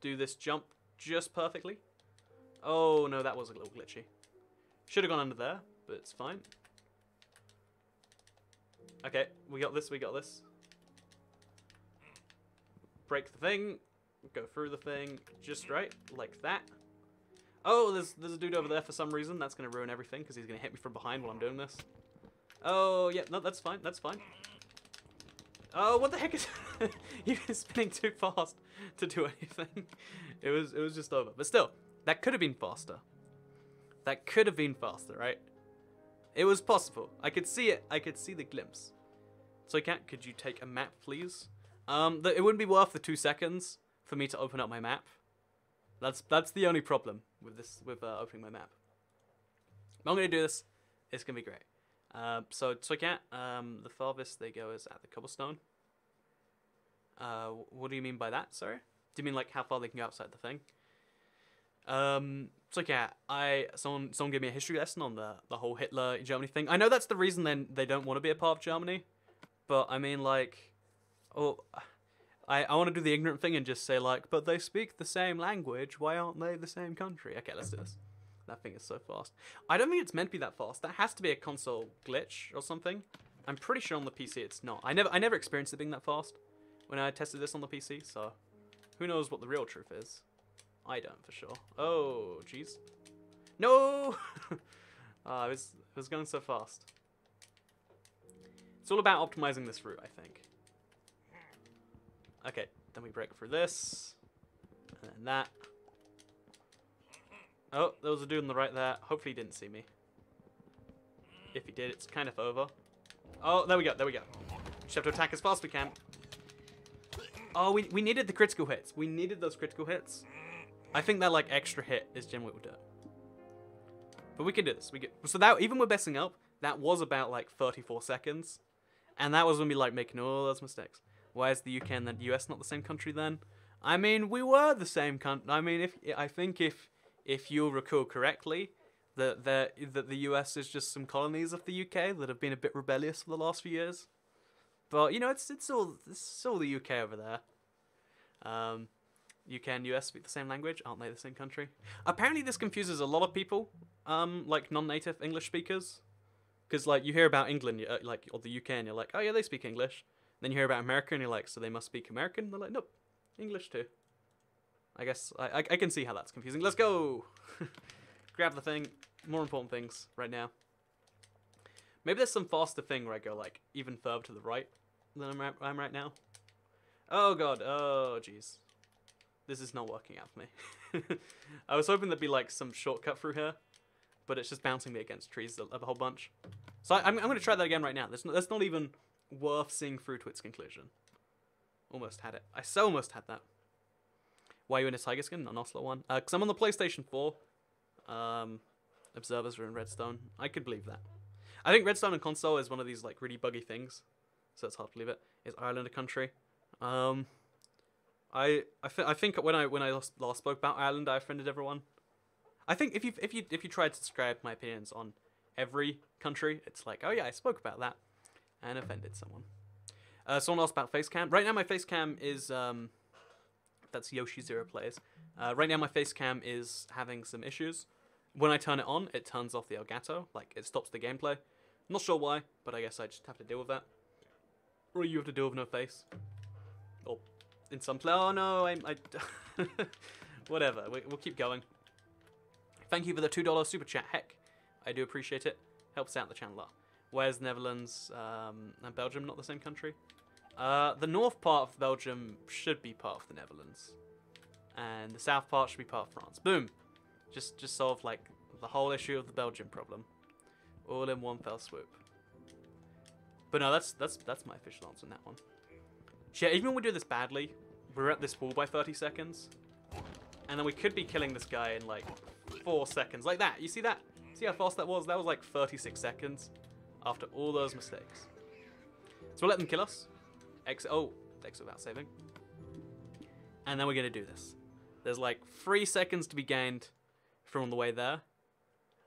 Do this jump just perfectly. Oh, no, that was a little glitchy. Should have gone under there, but it's fine. Okay, we got this, we got this. Break the thing. Go through the thing just right, like that. Oh, there's a dude over there for some reason. That's going to ruin everything because he's going to hit me from behind while I'm doing this. Oh, yeah, no, that's fine, that's fine. Oh, what the heck is... He was spinning too fast to do anything. It was just over. But still, that could have been faster. That could have been faster, right? It was possible. I could see it. I could see the glimpse. So, Cat, could you take a map, please? It wouldn't be worth the 2 seconds for me to open up my map. That's the only problem with this, with opening my map. But I'm gonna do this. It's gonna be great. So Cat, the farthest they go is at the cobblestone. What do you mean by that? Sorry. Do you mean like how far they can go outside the thing? So Cat, someone gave me a history lesson on the whole Hitler Germany thing. I know that's the reason then they don't want to be a part of Germany, but I mean like, oh. I want to do the ignorant thing and just say like, but they speak the same language, why aren't they the same country? Okay, let's do this. That thing is so fast. I don't think it's meant to be that fast. That has to be a console glitch or something. I'm pretty sure on the PC it's not. I never experienced it being that fast when I tested this on the PC, so who knows what the real truth is. I don't for sure. Oh, jeez. No! Oh, it was going so fast. It's all about optimizing this route, I think. Okay, then we break through this, and then that. Oh, there was a dude on the right there. Hopefully he didn't see me. If he did, it's kind of over. Oh, there we go, there we go. Just have to attack as fast as we can. Oh, we needed the critical hits. We needed those critical hits. I think that, like, extra hit is generally what we'll do. But we can do this. So that, even with messing up, that was about, like, 34 seconds. And that was when we, like, making all those mistakes. Why is the UK and the US not the same country then? I mean, we were the same country. I mean, I think if you'll recall correctly, that the US is just some colonies of the UK that have been a bit rebellious for the last few years. But you know, it's all the UK over there. UK and US speak the same language, aren't they the same country? Apparently, this confuses a lot of people, like non-native English speakers, because like you hear about England, like or the UK, and you're like, oh yeah, they speak English. Then you hear about America and you're like, so they must speak American? They're like, nope, English too. I guess I can see how that's confusing. Let's go! Grab the thing. More important things right now. Maybe there's some faster thing where I go like even further to the right than I'm right now. Oh god, oh jeez. This is not working out for me. I was hoping there'd be like some shortcut through here, but it's just bouncing me against trees a whole bunch. So I'm going to try that again right now. That's not even worth seeing through to its conclusion. Almost had it. I so almost had that. Why are you in a tiger skin, not an Oslo one? Because I'm on the PlayStation 4. Observers are in Redstone. I could believe that. I think Redstone and console is one of these like really buggy things, so it's hard to believe it. Is Ireland a country? I think when I last spoke about Ireland, I offended everyone. I think if you tried to describe my opinions on every country, it's like, oh yeah, I spoke about that and offended someone. Someone asked about face cam. Right now my face cam is that's Yoshi0 Plays. Right now my face cam is having some issues. When I turn it on, it turns off the Elgato, like it stops the gameplay. Not sure why, but I guess I just have to deal with that. Or you have to deal with no face. Or in some play. Oh no, I whatever. We'll keep going. Thank you for the $2 super chat. Heck, I do appreciate it. Helps out the channel a lot. Where's Netherlands and Belgium not the same country? The north part of Belgium should be part of the Netherlands, and the south part should be part of France. Boom. Just solve like the whole issue of the Belgium problem, all in one fell swoop. But no, that's my official answer on that one. Yeah, even when we do this badly, we're at this wall by 30 seconds, and then we could be killing this guy in like 4 seconds, like that. You see that? See how fast that was? That was like 36 seconds after all those mistakes. So we'll let them kill us. Exit without saving, and then we're gonna do this. There's like 3 seconds to be gained from on the way there,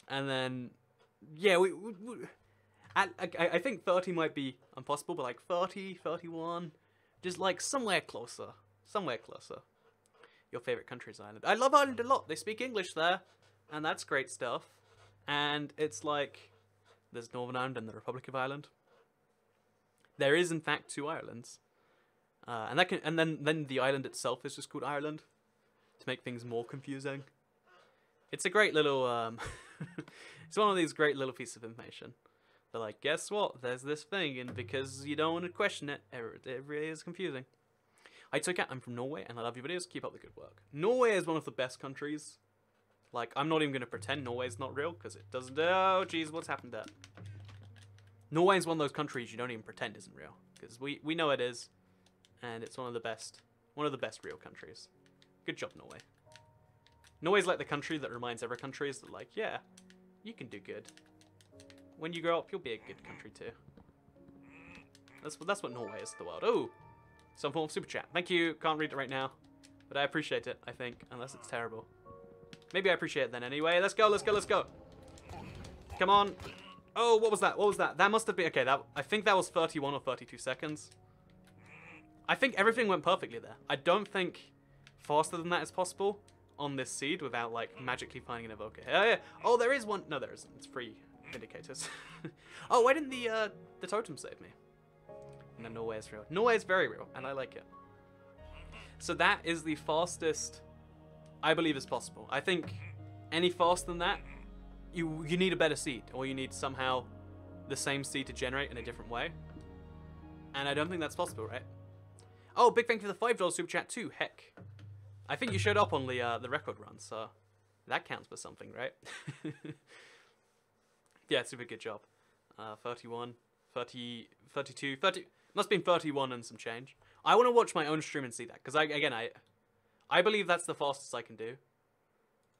and then yeah, I think 30 might be impossible, but like 30, 31, just like somewhere closer. Your favorite country is Ireland. I love Ireland a lot. They speak English there, and that's great stuff. And it's like there's Northern Ireland and the Republic of Ireland. There is in fact 2 Irelands, and then the island itself is just called Ireland to make things more confusing. It's a great little it's one of these great little pieces of information. They're like, guess what? There's this thing, and because you don't want to question it, it really is confusing. Hi Tokat, I'm from Norway, and I love your videos. Keep up the good work. Norway is one of the best countries. Like, I'm not even going to pretend Norway's not real, because it doesn't. Oh, jeez, what's happened there? Norway is one of those countries you don't even pretend isn't real, because we know it is, and it's one of the best real countries. Good job, Norway. Norway's like the country that reminds other countries that, like, yeah, you can do good. When you grow up, you'll be a good country too. That's what Norway is to the world. Oh, some form of super chat. Thank you. Can't read it right now, but I appreciate it. I think, unless it's terrible. Maybe I appreciate it then anyway. Let's go. Let's go. Let's go. Come on. Oh, what was that? What was that? That must have been okay. I think that was 31 or 32 seconds. I think everything went perfectly there. I don't think faster than that is possible on this seed without like magically finding an evoker. Yeah. Oh, there is one. No, there isn't. It's free indicators. Oh, why didn't the totem save me? No, Norway is real. Norway is very real, and I like it. So that is the fastest I believe is possible. I think any faster than that, you need a better seed, or you need somehow the same seed to generate in a different way. And I don't think that's possible, right? Oh, big thank you for the $5 super chat too. Heck, I think you showed up on the record run, so that counts for something, right? Yeah, super good job. 31, 30, 32, 30. Must have been 31 and some change. I want to watch my own stream and see that, because I believe that's the fastest I can do.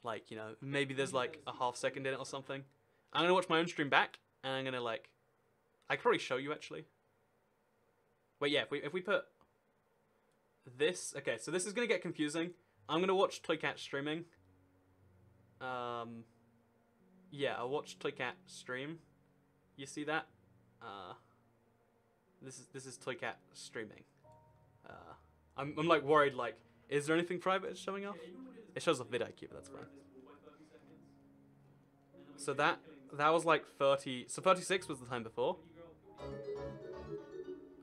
Like, you know, maybe there's like a half second in it or something. I'm gonna watch my own stream back, and I'm gonna like, I could probably show you actually. Wait, yeah, if we put this, okay, so this is gonna get confusing. I'm gonna watch Toycat streaming. Yeah, I'll watch Toycat stream. You see that? This is Toycat streaming. I'm like worried, like, is there anything private showing off? It shows off vidIQ, but that's fine. So that was like 30. So 36 was the time before.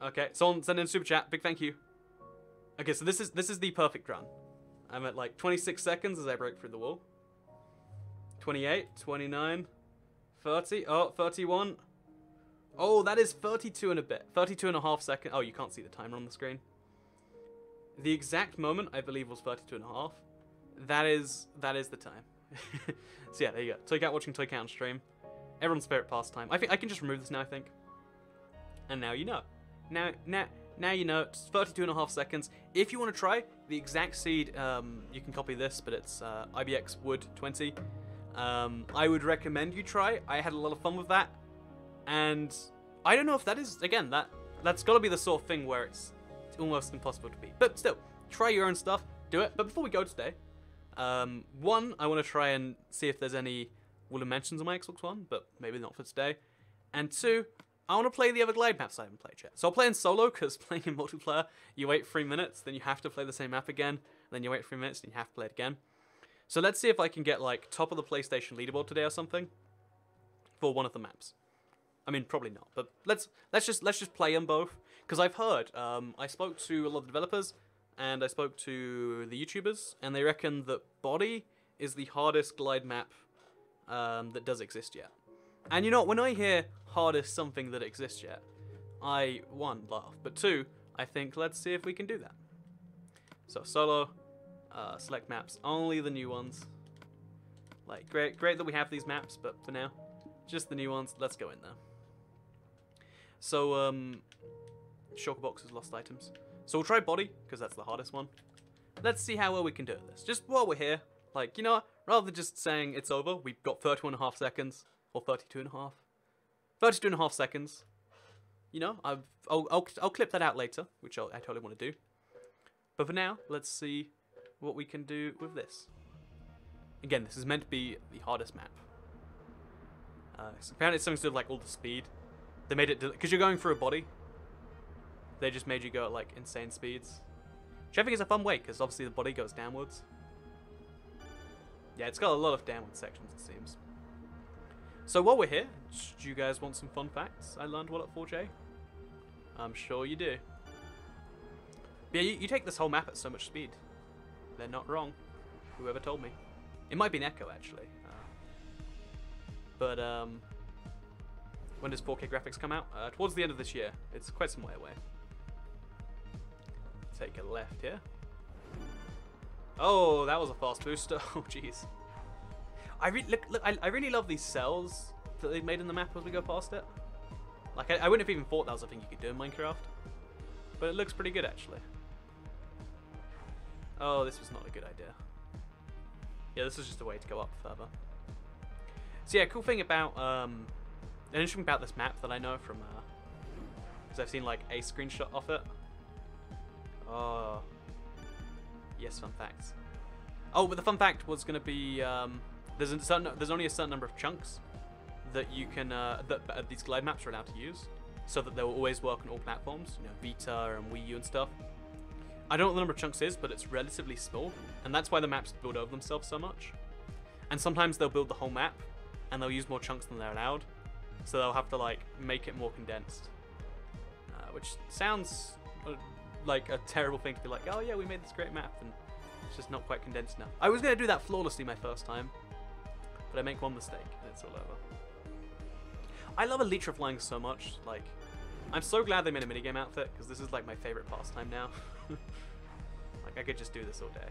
Okay, someone send in super chat. Big thank you. Okay, so this is the perfect run. I'm at like 26 seconds as I break through the wall. 28, 29, 30. Oh, 31. Oh, that is 32 and a bit. 32 and a half seconds. Oh, you can't see the timer on the screen. The exact moment, I believe, was 32 and a half. That is the time. So yeah, there you go. Toycat watching Toycat on stream. Everyone's favorite pastime. I think I can just remove this now, I think. And now you know. Now you know. It's 32 and a half seconds. If you want to try the exact seed, you can copy this, but it's IBX Wood 20. I would recommend you try. I had a lot of fun with that. And I don't know if that is, again, that's got to be the sort of thing where it's almost impossible to beat. But still, try your own stuff, do it. But before we go today, one, I want to try and see if there's any Wooden Mansions on my Xbox One, but maybe not for today. And two, I want to play the other glide maps I haven't played yet. So I'll play in solo, because playing in multiplayer, you wait 3 minutes, then you have to play the same map again. then you wait 3 minutes, and you have to play it again. So let's see if I can get like top of the PlayStation leaderboard today or something for one of the maps. I mean, probably not, but let's just play them both, because I've heard. I spoke to a lot of developers, and I spoke to the YouTubers, and they reckon that Body is the hardest glide map that does exist yet. And you know what? When I hear hardest something that exists yet, I, 1, laugh, but 2, I think, let's see if we can do that. So, solo, select maps, only the new ones. Like, great that we have these maps, but for now, just the new ones. Let's go in there. So, shulker boxes, lost items. So we'll try body, because that's the hardest one. Let's see how well we can do at this. Just while we're here, like, you know what? Rather than just saying it's over, we've got 31.5 seconds. Or 32.5. 32.5 seconds. You know, I'll clip that out later, which I totally want to do. But for now, let's see what we can do with this. Again, this is meant to be the hardest map. Apparently it's something to do with like all the speed. They made it, because you're going through a body. They just made you go at like insane speeds. Which I think is a fun way, because obviously the body goes downwards. Yeah, it's got a lot of downward sections, it seems. So while we're here, do you guys want some fun facts I learned while at 4J? I'm sure you do. But yeah, you take this whole map at so much speed. They're not wrong. Whoever told me. It might be an echo, actually. But when does 4K graphics come out? Towards the end of this year. It's quite some way away. Take a left here. Oh, that was a fast booster. Oh, jeez. I really love these cells that they've made in the map as we go past it. Like, I wouldn't have even thought that was a thing you could do in Minecraft. But it looks pretty good, actually. Oh, this was not a good idea. Yeah, this is just a way to go up further. So yeah, cool thing about, an interesting about this map that I know from, because I've seen, like, a screenshot of it. Oh. Yes, fun facts. Oh, but the fun fact was going to be, there's only a certain number of chunks that you can that these glide maps are allowed to use, so that they will always work on all platforms, you know, Vita and Wii U and stuff. I don't know what the number of chunks is, but it's relatively small, and that's why the maps build over themselves so much. And sometimes they'll build the whole map, and they'll use more chunks than they're allowed, so they'll have to like make it more condensed, which sounds like a terrible thing to be like, oh yeah, we made this great map, and it's just not quite condensed enough. I was gonna do that flawlessly my first time. But I make one mistake, and it's all over. I love elytra flying so much. Like, I'm so glad they made a minigame outfit, because this is like my favorite pastime now. Like, I could just do this all day.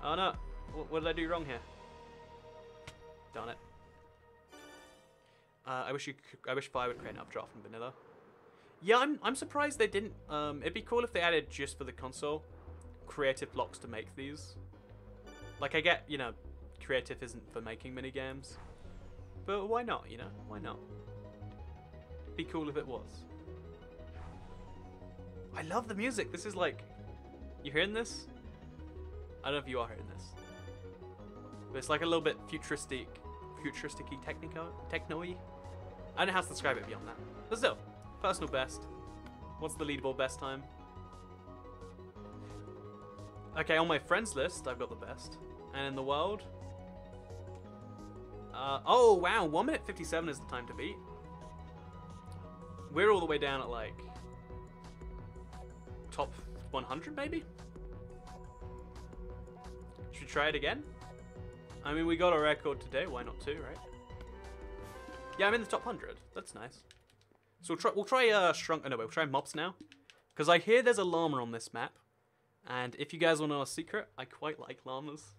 Oh no, what did I do wrong here? Darn it. I wish Fire would create an updraft from vanilla. Yeah, I'm surprised they didn't. It'd be cool if they added, just for the console, creative blocks to make these. Like, I get, you know, creative isn't for making minigames, but why not, you know? Why not? Be cool if it was. I love the music. This is like, you hearing this? I don't know if you are hearing this, but it's like a little bit futuristic-y, techno-y. I don't know how to describe it beyond that. But still, personal best. What's the leaderboard best time? Okay, on my friends list, I've got the best, and in the world. Oh wow, 1 minute 57 is the time to beat. We're all the way down at like top 100 maybe? Should we try it again? I mean, we got a record today, why not 2, right? Yeah, I'm in the top 100. That's nice. So we'll try we'll try mobs now. Because I hear there's a llama on this map. And if you guys want to know a secret, I quite like llamas.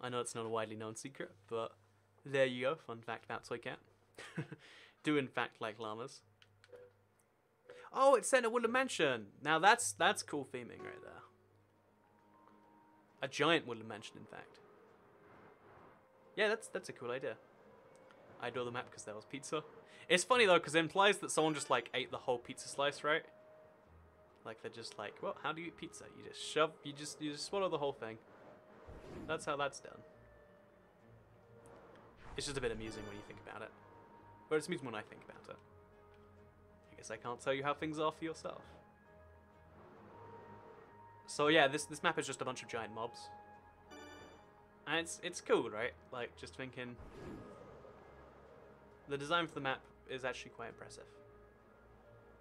I know it's not a widely known secret, but there you go. Fun fact about Toy Cat. Do in fact like llamas. Oh, it's set in a woodland mansion. Now that's cool theming right there. A giant woodland mansion, in fact. Yeah, that's a cool idea. I adore the map because there was pizza. It's funny though, because it implies that someone just like ate the whole pizza slice, right? Like they're just like, well, how do you eat pizza? You just swallow the whole thing. That's how that's done. It's just a bit amusing when you think about it. But it's amusing when I think about it. I guess I can't tell you how things are for yourself. So yeah, this map is just a bunch of giant mobs. And it's cool, right? Like, just thinking... The design for the map is actually quite impressive.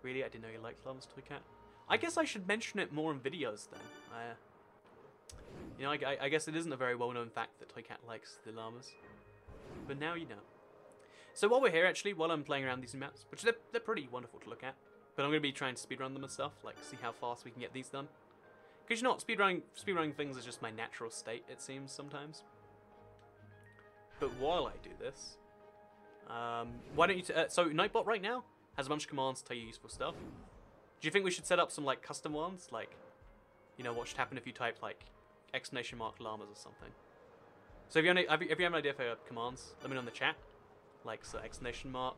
Really? I didn't know you liked llamas, Toycat. I guess I should mention it more in videos then. You know, I guess it isn't a very well-known fact that Toycat likes the llamas. But now you know. So while we're here, actually, while I'm playing around these maps, which they're pretty wonderful to look at, but I'm going to be trying to speedrun them and stuff, like see how fast we can get these done. Because you know what, speedrunning things is just my natural state, it seems, sometimes. But while I do this, why don't you... so Nightbot right now has a bunch of commands to tell you useful stuff. Do you think we should set up some, like, custom ones? Like, you know, what should happen if you type, like, exclamation mark llamas or something? So if you have an idea for commands, let me know in the chat. Like, so exclamation mark,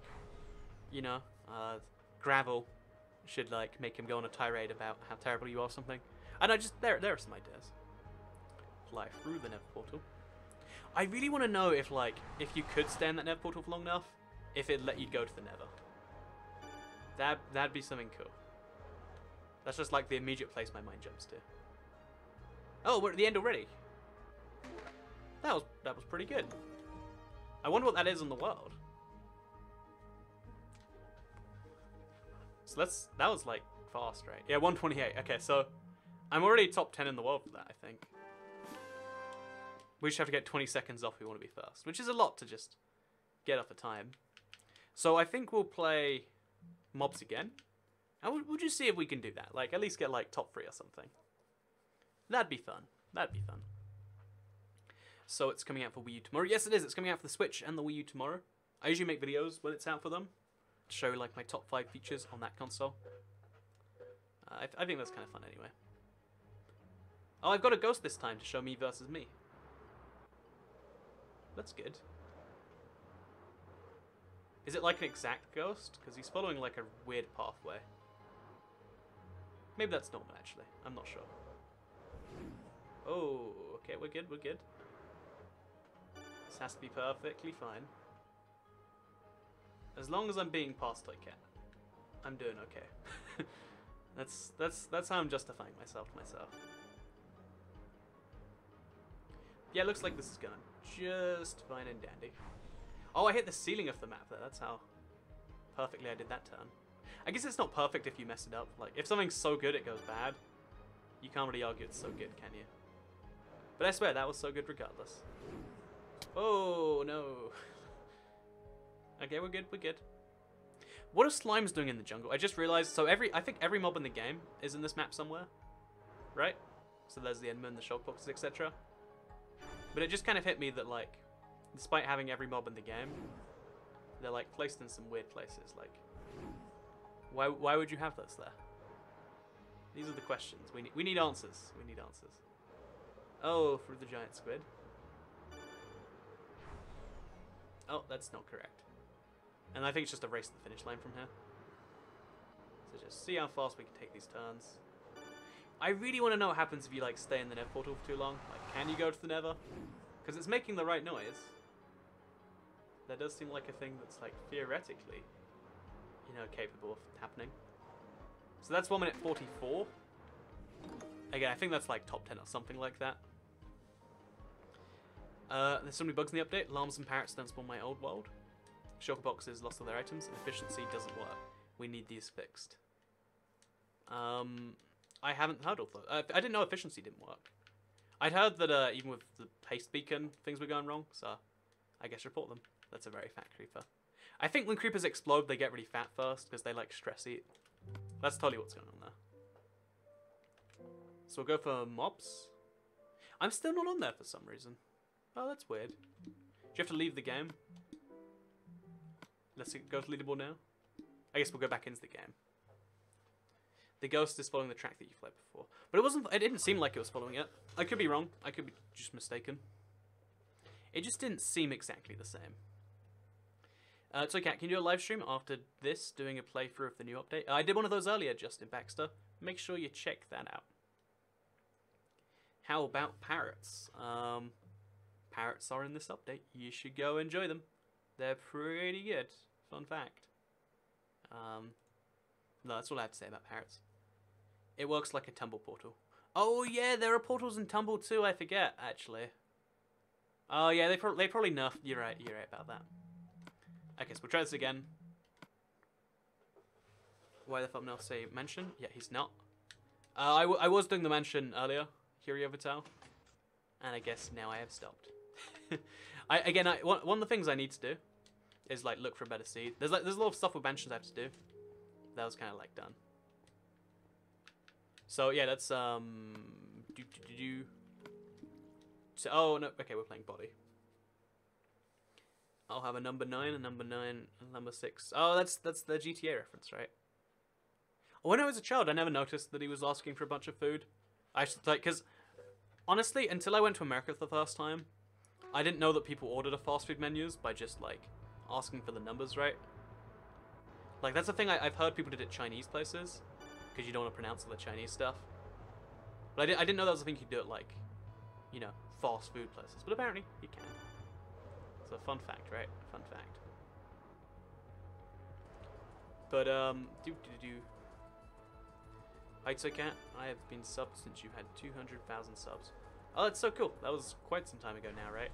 you know, gravel should, like, make him go on a tirade about how terrible you are or something. I know, just, there are some ideas. Fly through the Nether portal. I really want to know if, like, if you could stay in that Nether portal for long enough, if it'd let you go to the Nether. That'd be something cool. That's just, like, the immediate place my mind jumps to. Oh, we're at the end already. That was pretty good. I wonder what that is in the world. So that was, like, fast, right? Yeah, 128. Okay, so I'm already top 10 in the world for that, I think. We just have to get 20 seconds off if we want to be first, which is a lot to just get off a time. So I think we'll play mobs again. And we'll just see if we can do that. Like, at least get, like, top 3 or something. That'd be fun. That'd be fun. So it's coming out for Wii U tomorrow. Yes, it is. It's coming out for the Switch and the Wii U tomorrow. I usually make videos when it's out for them to show, like, my top 5 features on that console. I think that's kind of fun anyway. Oh, I've got a ghost this time to show me versus me. That's good. Is it like an exact ghost? Because he's following like a weird pathway. Maybe that's normal actually. I'm not sure. Oh, okay, we're good, we're good. This has to be perfectly fine. As long as I'm being past Toycat, I'm doing okay. That's how I'm justifying myself to myself. Yeah, it looks like this is going just fine and dandy. Oh, I hit the ceiling of the map there. That's how perfectly I did that turn. I guess it's not perfect if you mess it up. Like, if something's so good it goes bad, you can't really argue it's so good, can you? But I swear, that was so good regardless. Oh, no. Okay, we're good, we're good. What are slimes doing in the jungle? I just realized, so I think every mob in the game is in this map somewhere. Right? So there's the Enderman, the shulkboxes, etc. But it just kind of hit me that, like, despite having every mob in the game, they're, like, placed in some weird places. Like, why would you have those there? These are the questions. We need answers. We need answers. Oh, through the giant squid. Oh, that's not correct. And I think it's just a race to the finish line from here. So just see how fast we can take these turns. I really want to know what happens if you, like, stay in the Nether portal for too long. Like, can you go to the Nether? Because it's making the right noise. That does seem like a thing that's, like, theoretically, you know, capable of happening. So that's 1 minute 44. Again, I think that's, like, top 10 or something like that. There's so many bugs in the update. Llamas and parrots don't spawn my old world. Shulker boxes lost all their items, and efficiency doesn't work. We need these fixed. I haven't heard of that. I didn't know efficiency didn't work. I'd heard that even with the paste beacon, things were going wrong, so I guess report them. That's a very fat creeper. I think when creepers explode, they get really fat first, because they, like, stress eat. That's totally what's going on there. So we'll go for mobs. I'm still not on there for some reason. Oh, that's weird. Do you have to leave the game? Let's go to leaderboard now. I guess we'll go back into the game. The ghost is following the track that you fled before. But it didn't seem like it was following it. I could be wrong. I could be just mistaken. It just didn't seem exactly the same. Toycat, can you do a live stream after this, doing a playthrough of the new update? I did one of those earlier, Justin Baxter. Make sure you check that out. How about parrots? Parrots are in this update. You should go enjoy them. They're pretty good. Fun fact. No, that's all I have to say about parrots. It works like a tumble portal. Oh yeah, there are portals in Tumble too. I forget actually. Oh yeah, they probably nerfed. You're right. You're right about that. Okay, so we'll try this again. Why the thumbnail say mansion? Yeah, he's not. I was doing the mansion earlier, Curio Vital, and I guess now I have stopped. One of the things I need to do is like look for a better seed. There's a lot of stuff with mansions I have to do. That was kind of like done. So yeah, that's So oh no, okay, we're playing body. I'll have a number 9, a number 9, a number 6. Oh, that's the GTA reference, right? When I was a child, I never noticed that he was asking for a bunch of food. I should like, because honestly, until I went to America for the first time, I didn't know that people ordered a fast food menus by just like asking for the numbers, right? Like that's the thing I've heard people did at Chinese places, because you don't want to pronounce all the Chinese stuff. But I didn't know that was a thing you could do at like, you know, fast food places. But apparently you can. It's a fun fact, right? Fun fact. But Hi Cat, I have been subbed since you had 200,000 subs. Oh, that's so cool. That was quite some time ago now, right?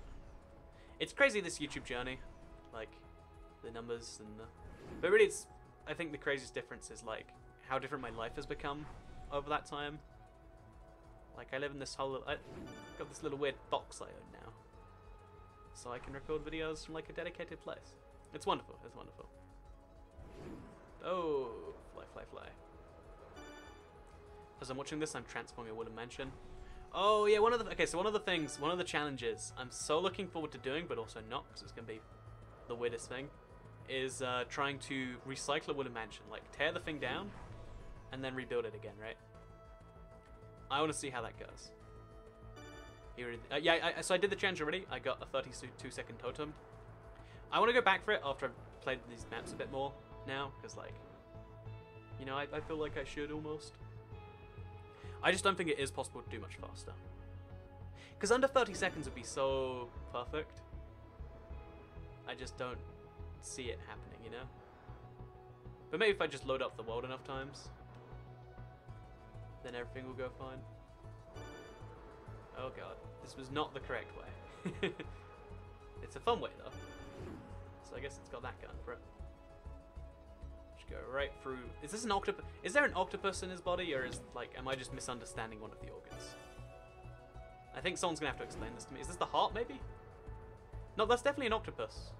It's crazy, this YouTube journey. Like, the numbers and the... But really, it's... I think the craziest difference is, like, how different my life has become over that time. Like, I live in this whole... I've got this little weird box I own now. So I can record videos from, like, a dedicated place. It's wonderful. It's wonderful. Oh, fly, fly, fly. As I'm watching this, I'm transforming a wooden mansion. Oh yeah, one of the challenges I'm so looking forward to doing, but also not, because it's gonna be the weirdest thing, is trying to recycle a wooden mansion, like tear the thing down, and then rebuild it again, right? I want to see how that goes. So I did the challenge already. I got a 32-second totem. I want to go back for it after I've played these maps a bit more now, because like, you know, I feel like I should almost. I just don't think it is possible to do much faster. Because under 30 seconds would be so perfect. I just don't see it happening, you know? But maybe if I just load up the world enough times, then everything will go fine. Oh god, this was not the correct way. It's a fun way though. So I guess it's got that going for it. Go right through. Is this an octopus? Is there an octopus in his body, or is like, am I just misunderstanding one of the organs? I think someone's gonna have to explain this to me. Is this the heart, maybe? No, that's definitely an octopus.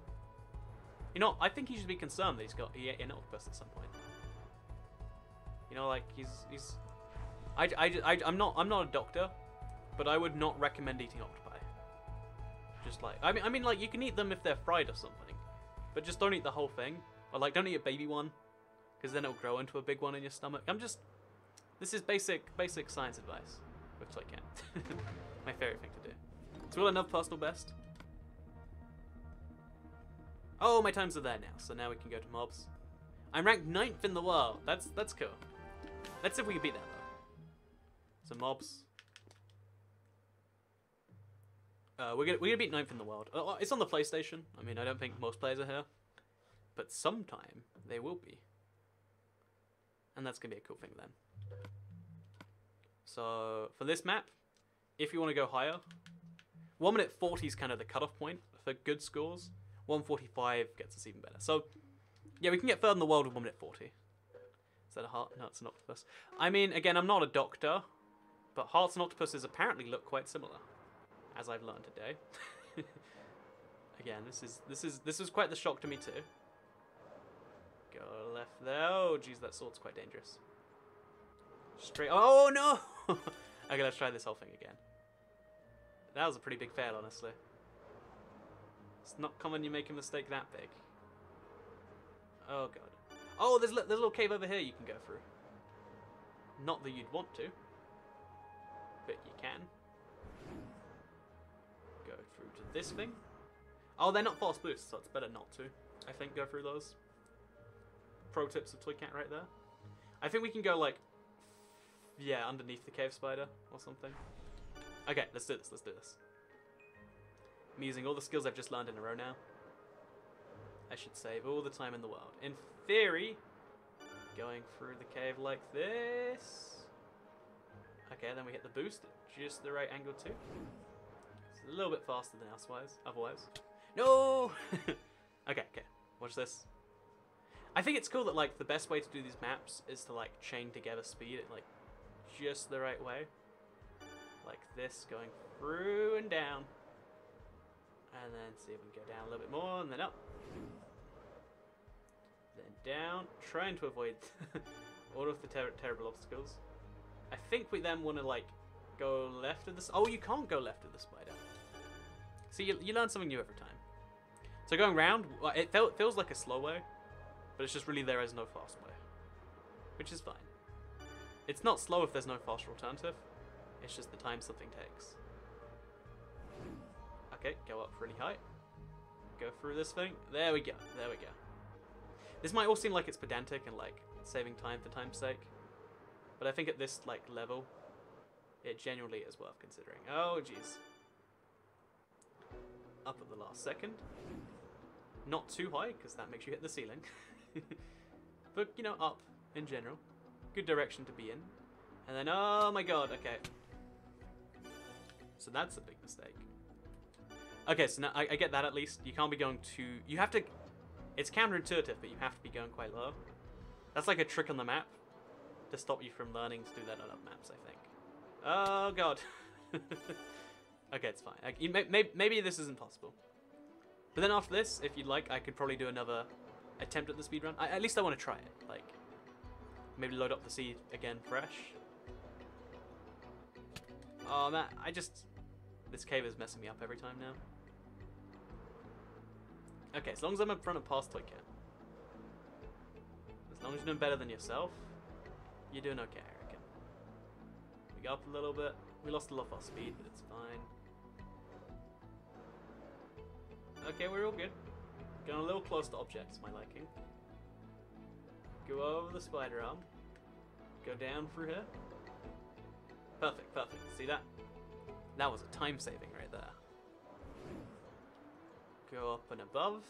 You know, I think he should be concerned that he ate an octopus at some point. You know, like I'm not a doctor, but I would not recommend eating octopi. Just like, I mean, like you can eat them if they're fried or something, but just don't eat the whole thing, or like don't eat a baby one. Because then it'll grow into a big one in your stomach. This is basic science advice with Toy Cat. My favorite thing to do. So will another personal best? Oh, my times are there now. So now we can go to mobs. I'm ranked 9th in the world. That's cool. Let's see if we can beat that though. So mobs. We're gonna beat 9th in the world. It's on the PlayStation. I mean, I don't think most players are here, but sometime they will be. And that's going to be a cool thing then. So, for this map, if you want to go higher, 1 minute 40 is kind of the cutoff point for good scores. 1:45 gets us even better. So, yeah, we can get further in the world with 1 minute 40. Is that a heart? No, it's an octopus. I mean, again, I'm not a doctor, but hearts and octopuses apparently look quite similar, as I've learned today. Again, this is quite the shock to me too. Go left there. Oh, geez, that sword's quite dangerous. Straight. Oh, no! Okay, let's try this whole thing again. That was a pretty big fail, honestly. It's not common you make a mistake that big. Oh, God. Oh, there's a little cave over here you can go through. Not that you'd want to, but you can. Go through to this thing. Oh, they're not fast boosts, so it's better not to, I think, go through those. Pro tips of Toy Cat right there. I think we can go like, yeah, underneath the cave spider or something. Okay, let's do this. Let's do this. I'm using all the skills I've just learned in a row now. I should save all the time in the world. In theory, going through the cave like this. Okay, then we hit the boost at just the right angle too. It's a little bit faster than otherwise. No! Okay, watch this. I think it's cool that like the best way to do these maps is to like chain together speed at like just the right way. Like this, going through and down. And then see if we can go down a little bit more, and then up. Then down, trying to avoid all of the terrible obstacles. I think we then want to like go left of this. Oh, you can't go left of the spider. See, you learn something new every time. So going round, it feels like a slow way, but it's just really there is no fast way, which is fine. It's not slow if there's no faster alternative. It's just the time something takes. Okay, go up really high. Go through this thing. There we go. There we go. This might all seem like it's pedantic and like saving time for time's sake, but I think at this like level, it genuinely is worth considering. Oh jeez. Up at the last second. Not too high, because that makes you hit the ceiling. But, you know, up in general. Good direction to be in. And then, oh my god, okay. So that's a big mistake. Okay, so now I get that at least. You can't be going too... You have to... It's counterintuitive, but you have to be going quite low. That's like a trick on the map to stop you from learning to do that on other maps, I think. Oh god. Okay, it's fine. Maybe this isn't possible. But then after this, if you'd like, I could probably do another attempt at the speedrun. At least I want to try it. Like, maybe load up the seed again fresh. Oh man, this cave is messing me up every time now. Okay, as long as I'm in front of past Toy Cat. As long as you're doing better than yourself, you're doing okay, I reckon. We go up a little bit. We lost a lot of our speed, but it's fine. Okay, we're all good. Going a little close to objects, my liking. Go over the spider arm. Go down through here. Perfect, perfect. See that? That was a time saving right there. Go up and above.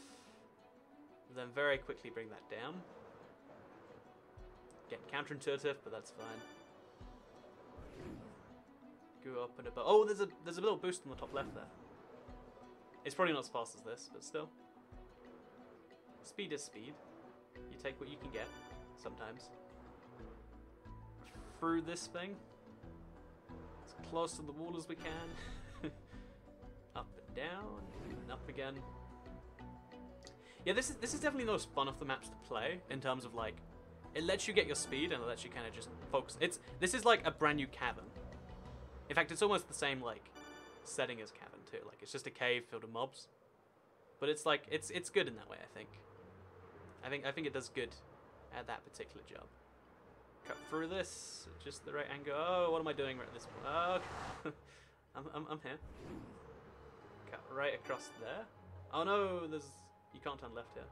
Then very quickly bring that down. Getting counterintuitive, but that's fine. Go up and above. Oh, there's a little boost on the top left there. It's probably not as fast as this, but still. Speed is speed. You take what you can get, sometimes. Through this thing. As close to the wall as we can. Up and down, and up again. Yeah, this is definitely the most fun of the maps to play, in terms of like, it lets you get your speed, and it lets you kind of just focus. This is like a brand new cavern. In fact, it's almost the same like setting as cavern too. Like it's just a cave filled with mobs, but it's like it's good in that way. I think it does good at that particular job. Cut through this, just the right angle. Oh, what am I doing right at this point? Oh, I'm here. Cut right across there. Oh no, you can't turn left here.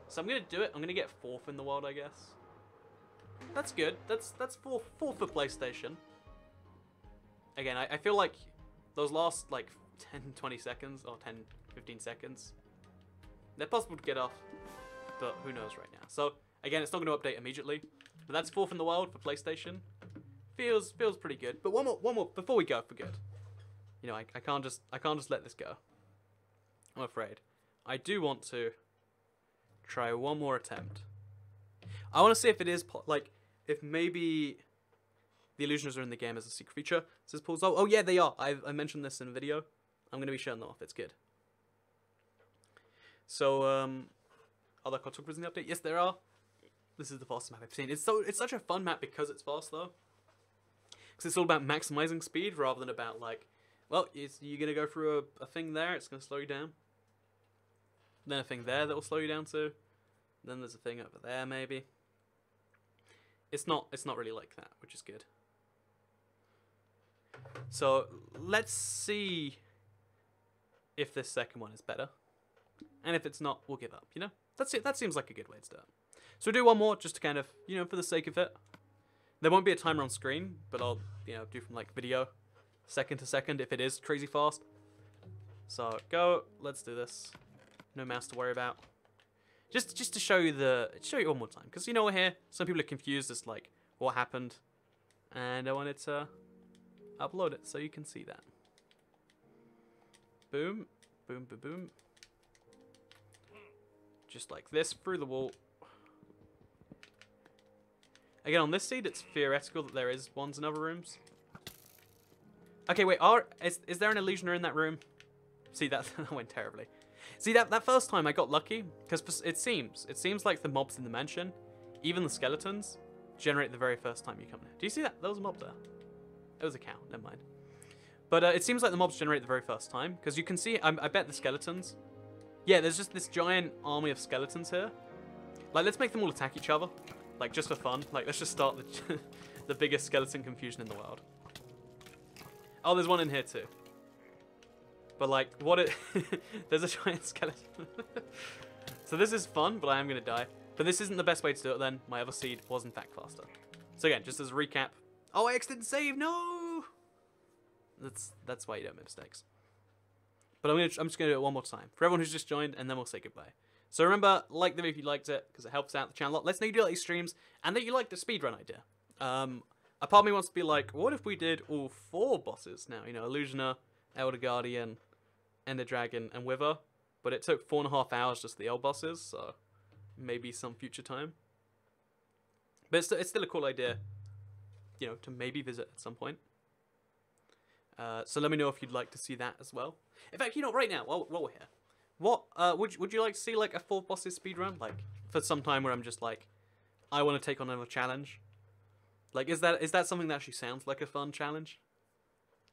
So I'm gonna do it. I'm gonna get 4th in the world, I guess. That's good. That's 4th for PlayStation. Again, I feel like those last like 10-20 seconds or 10-15 seconds, they're possible to get off, but who knows right now. So again, it's not going to update immediately, but that's 4th in the world for PlayStation. Feels pretty good. But one more before we go for good. You know, I can't just let this go. I'm afraid. I do want to try one more attempt. I want to see if it is like if maybe the illusions are in the game as a secret feature. Says Paul's. Oh yeah, they are. I mentioned this in a video. I'm going to be showing them off. It's good. So, are there cartographers in the update? Yes, there are. This is the fastest map I've seen. It's such a fun map because it's fast though. Because it's all about maximizing speed rather than about like, well, you're going to go through a thing there. It's going to slow you down. Then a thing there that will slow you down too. Then there's a thing over there maybe. It's not really like that, which is good. So let's see if this second one is better. And if it's not, we'll give up, you know? That's it. That seems like a good way to start. So we'll do one more just to kind of, you know, for the sake of it. There won't be a timer on screen, but I'll, you know, do from like video, second to second if it is crazy fast. So go, let's do this. No mouse to worry about. Just to show you one more time, because you know we're here. Some people are confused as like what happened, and I wanted to upload it so you can see that. Boom, boom, boom, boom. Just like this, through the wall. Again, on this seed, it's theoretical that there is ones in other rooms. Okay, wait, is there an illusioner in that room? See, that went terribly. See, that first time I got lucky, because it seems like the mobs in the mansion, even the skeletons, generate the very first time you come in. Do you see that? There was a mob there. It was a cow, never mind. But it seems like the mobs generate the very first time, because you can see, I bet the skeletons. Yeah, there's just this giant army of skeletons here. Like, let's make them all attack each other. Like, just for fun. Like, let's just start the biggest skeleton confusion in the world. Oh, there's one in here too. But like, there's a giant skeleton. So this is fun, but I am going to die. But this isn't the best way to do it then. My other seed was in fact faster. So again, just as a recap. Oh, X didn't save, no! That's why you don't make mistakes. But I'm just going to do it one more time. For everyone who's just joined, and then we'll say goodbye. So remember, like the video if you liked it, because it helps out the channel a lot. Let's know you do like these streams, and that you like the speedrun idea. A part of me wants to be like, what if we did all 4 bosses now? You know, Illusioner, Elder Guardian, Ender Dragon, and Wither. But it took 4.5 hours just the old bosses, so maybe some future time. But it's still a cool idea, you know, to maybe visit at some point. So let me know if you'd like to see that as well. In fact, you know, right now, while we're here, what would you like to see, like a 4 bosses speedrun? Like, for some time where I'm just like, I want to take on another challenge. Like, is that something that actually sounds like a fun challenge?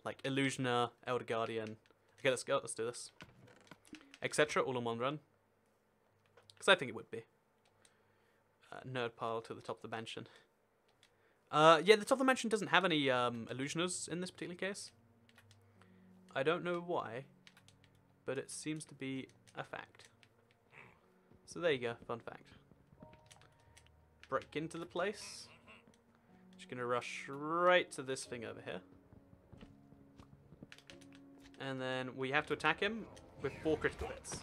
Like Illusioner, Elder Guardian. Okay, let's go. Let's do this. Etc. All in one run. Because I think it would be. Nerd pile to the top of the mansion. Yeah, the top of the mansion doesn't have any Illusioners in this particular case. I don't know why, but it seems to be a fact. So there you go, fun fact. Break into the place. Just gonna rush right to this thing over here. And then we have to attack him with 4 critical hits.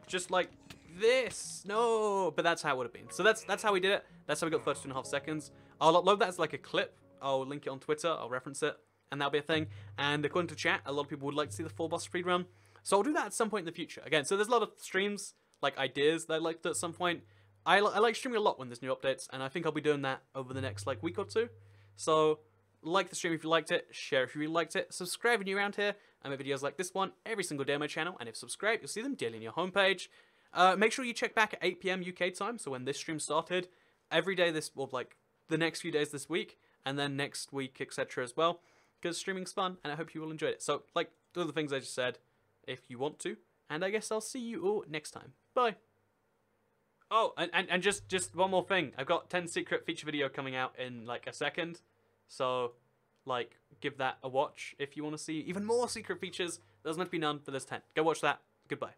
Just like this. No, but that's how it would have been. So that's how we did it. That's how we got 32.5 seconds. I'll upload that as like a clip. I'll link it on Twitter. I'll reference it. And that'll be a thing. And according to chat, a lot of people would like to see the 4 boss speedrun. So I'll do that at some point in the future. Again, so there's a lot of streams, like ideas that I'd like to do at some point. I like streaming a lot when there's new updates. And I think I'll be doing that over the next like week or 2. So like the stream if you liked it. Share if you really liked it. Subscribe if you're around here. I make videos like this one every single day on my channel. And if subscribed, you'll see them daily on your homepage. Make sure you check back at 8 PM UK time. So when this stream started, every day this, well, like the next few days this week, and then next week, etc. as well. Because streaming's fun, and I hope you all enjoyed it. So, like, do all the things I just said, if you want to. And I guess I'll see you all next time. Bye. Oh, and just one more thing. I've got 10 secret feature video coming out in, like, a second. So, like, give that a watch if you want to see even more secret features. There's meant to be none, but there's 10. Go watch that. Goodbye.